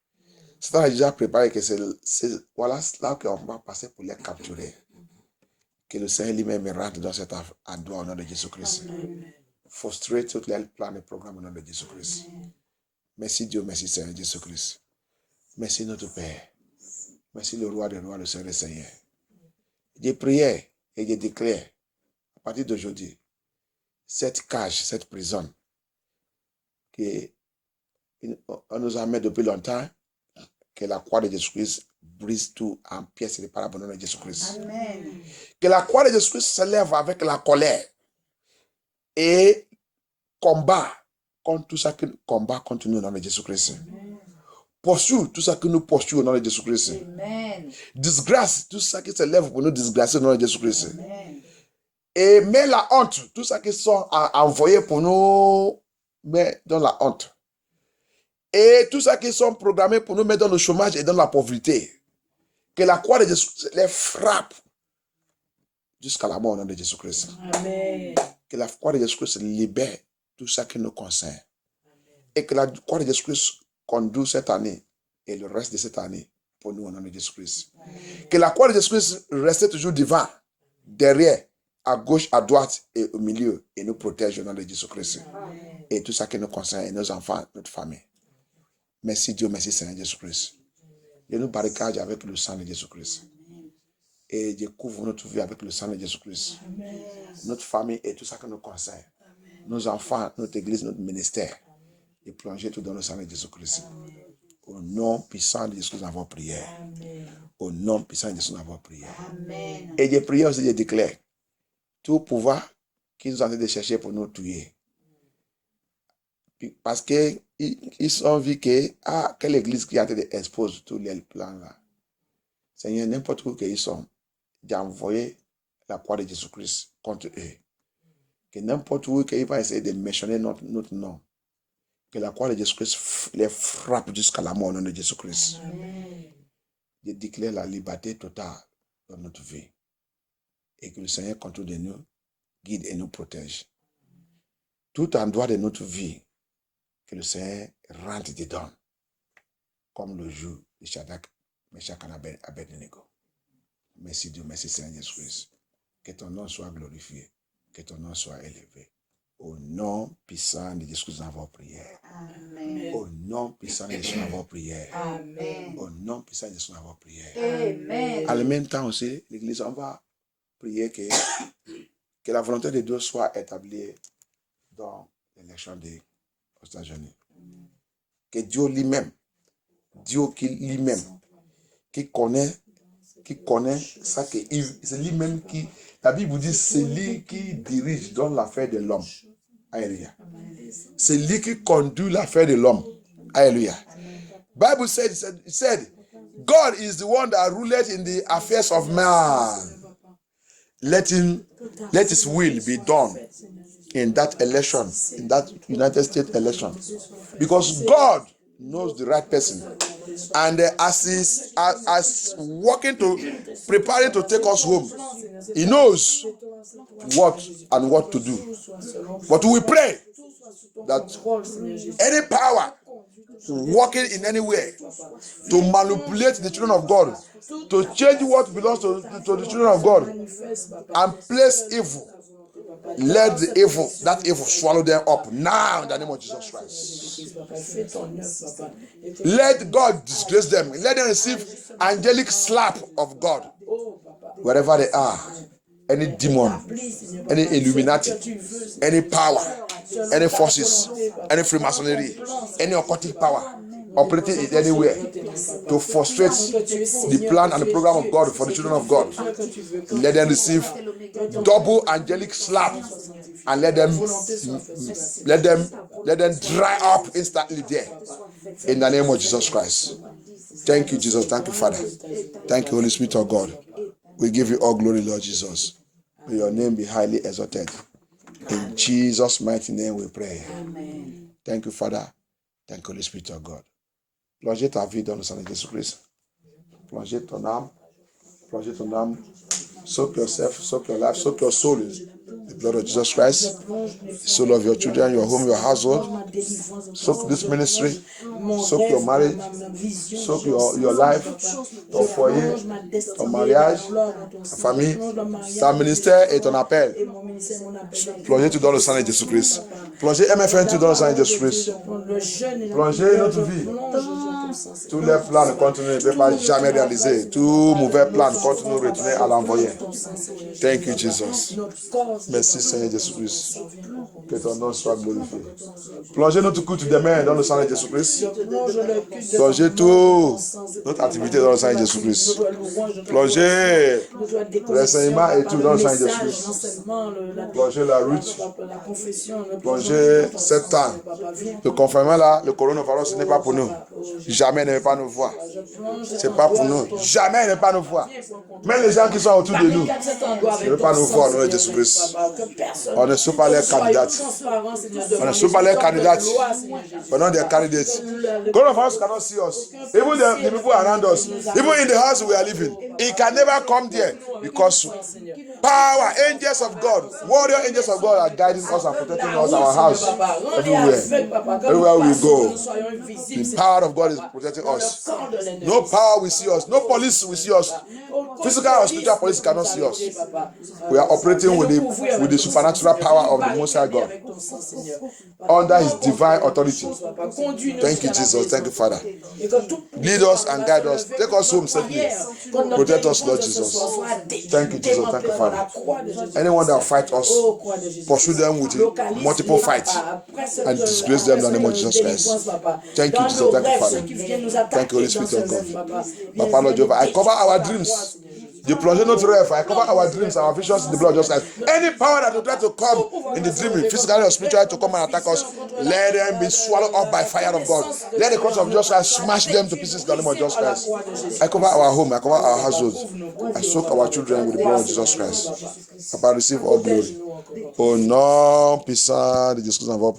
Satan a déjà préparé que c'est voilà là qu'on va passer pour les capturer. Que le Seigneur lui-même rentre dans cet endroit au nom de Jésus-Christ. Frustrer tous les plans et programmes au nom de Jésus-Christ. Merci Dieu, merci Seigneur Jésus-Christ. Merci notre Père. Merci le roi des rois, le Seigneur des seigneurs. J'ai prié et j'ai déclaré à partir d'aujourd'hui cette cage, cette prison qu'on nous a mis depuis longtemps, que la croix de Jésus-Christ brise tout en pièces réparables au nom de Jésus-Christ. Amen. Que la croix de Jésus-Christ se lève avec la colère et combat contre tout ça qui combat contre nous au nom de Jésus-Christ. Poursuit tout ça que nous poursuivons au nom de Jésus-Christ. Amen. Disgrâce tout ça qui se lève pour nous disgracer au nom de Jésus-Christ. Amen. Et met la honte, tout ça qui sont envoyés pour nous mettre dans la honte. Et tout ça qui sont programmés pour nous mettre dans le chômage et dans la pauvreté. Que la croix de Jésus les frappe jusqu'à la mort au nom de Jésus-Christ. Amen. Que la croix de Jésus-Christ libère tout ça qui nous concerne. Et que la croix de Jésus-Christ conduise cette année et le reste de cette année pour nous au nom de Jésus-Christ. Que la croix de Jésus-Christ reste toujours devant, derrière, à gauche, à droite et au milieu et nous protège au nom de Jésus-Christ. Et tout ça qui nous concerne, et nos enfants, notre famille. Merci Dieu, merci Seigneur Jésus-Christ. Je nous barricade avec le sang de Jésus-Christ. Et je couvre notre vie avec le sang de Jésus-Christ. Notre famille et tout ça qui nous concerne. Nos enfants, notre église, notre ministère. Et plonger tout dans le sang de Jésus-Christ. Au nom puissant de Jésus, nous avons prié. Au nom puissant de Jésus, nous avons prié. Amen. Et j'ai prié aussi, je déclare, tout pouvoir qu'ils sont en train de chercher pour nous tuer. Parce qu'ils ont vu que, quelle église qui a été exposée tous les plans là. Seigneur, n'importe où qu'ils sont, j'ai envoyé la croix de Jésus-Christ contre eux. Que n'importe où qu'ils vont essayer de mentionner notre nom, que la croix de Jésus-Christ les frappe jusqu'à la mort au nom de Jésus-Christ. Je déclare la liberté totale dans notre vie. Et que le Seigneur contrôle de nous, guide et nous protège. Tout endroit de notre vie, que le Seigneur rentre dedans, comme le jour de Shadrach, Meshach et Abednego. Merci Dieu, merci Seigneur Jésus-Christ. Que ton nom soit glorifié, que ton nom soit élevé. Au nom puissant de Jésus, nous avons prié. Amen. Au nom puissant de Jésus, nous avons prié. Amen. Au nom puissant de Jésus, nous avons prié. Amen. En même temps aussi, l'Église, on va prier que la volonté de Dieu soit établie dans l'élection des États-Unis. Que Dieu lui-même, qui connaît ça, c'est lui-même qui, la Bible dit, c'est lui qui dirige dans l'affaire de l'homme. Alléluia. C'est lui qui conduit l'affaire de l'homme. Alléluia. Bible said, God is the one that ruleth in the affairs of man. let his will be done in that election, in that United States election. Because God knows the right person. And as working to preparing to take us home, he knows what to do. But we pray that any power working in any way to manipulate the children of God, to change what belongs to the children of God, and place evil, let that evil swallow them up now in the name of Jesus Christ. Let God disgrace them. Let them receive angelic slap of God wherever they are. Any demon, any Illuminati, any power, any forces, any Freemasonry, any occultic power operating in anywhere to frustrate the plan and the program of God for the children of God, let them receive double angelic slap and let them dry up instantly there in the name of Jesus Christ. Thank you, Jesus. Thank you, Father. Thank you, Holy Spirit of God. We give you all glory, Lord Jesus. May your name be highly exalted. In Jesus' mighty name we pray. Amen. Thank you, Father. Thank you, Holy Spirit of God. Plongez ta vie dans le sang de Jésus-Christ. Plongez ton âme. Plongez ton âme. Soak yourself, soak your life, soak your soul in the blood of Jesus Christ. The soul of your children, your home, your household. Soak this ministry. Soak your marriage. Soak your life. Ton foyer. Ton mariage. Ta famille. Ta ministère et ton appel. Plongez tout dans le sang de Jésus-Christ. Plongez MFN tout dans le sang de Jésus-Christ. Plongez notre vie. Tous les plans contre nous ne peuvent pas jamais réaliser. Tout mauvais plan contre nous retourner à l'envoyer. Thank you, Jesus. Merci, Seigneur Jésus-Christ. Que ton nom soit glorifié. Plongez notre culte demain dans le sang de Jésus-Christ. Plongez tout notre activité dans le sang de Jésus-Christ. Plongez l'enseignement et tout dans le sang de Jésus-Christ. Plongez la route. Plongez 7 ans. Le confinement là, le coronavirus, ce n'est pas pour nous. Jamais il ne veut pas nous voir. Ce n'est pas pour nous. Jamais il ne veut pas nous voir. Même les gens qui sont autour de nous ne veulent pas nous voir au nom de Jésus-Christ. On ne suit pas les candidats. On ne suit pas les candidats. On a des candidats. Coronavirus cannot see us. Even the people around us, even in the house we are living, it can never come there because power, angels of God, warrior angels of God are guiding us and protecting us, our house, everywhere. Everywhere we go, the power of God is protecting us. No power will see us. No police will see us. Physical or spiritual police cannot see us. We are operating with the supernatural power of the Most High God under His divine authority. Thank you, Jesus. Thank you, Father. Lead us and guide us. Take us home safely. Protect us, Lord Jesus. Thank you, Jesus. Thank you, Father. Anyone that fight us, pursue them with multiple fights and disgrace them in the name of Jesus Christ. Thank you, Jesus. Thank you, Father. Thank you, Holy Spirit of God. Papa, Lord Jehovah, I cover our dreams. The plunging not ref. I cover our dreams, our visions in the blood of Jesus Christ. Any power that will try to come in the dream, physically or spiritually, to come and attack us, let them be swallowed up by fire of God. Let the cross of Jesus Christ smash them to pieces in the name of Jesus Christ. I cover our home, I cover our households. I soak our children with the blood of Jesus Christ. Papa, receive all glory. Au nom puissant de Jésus-Christ.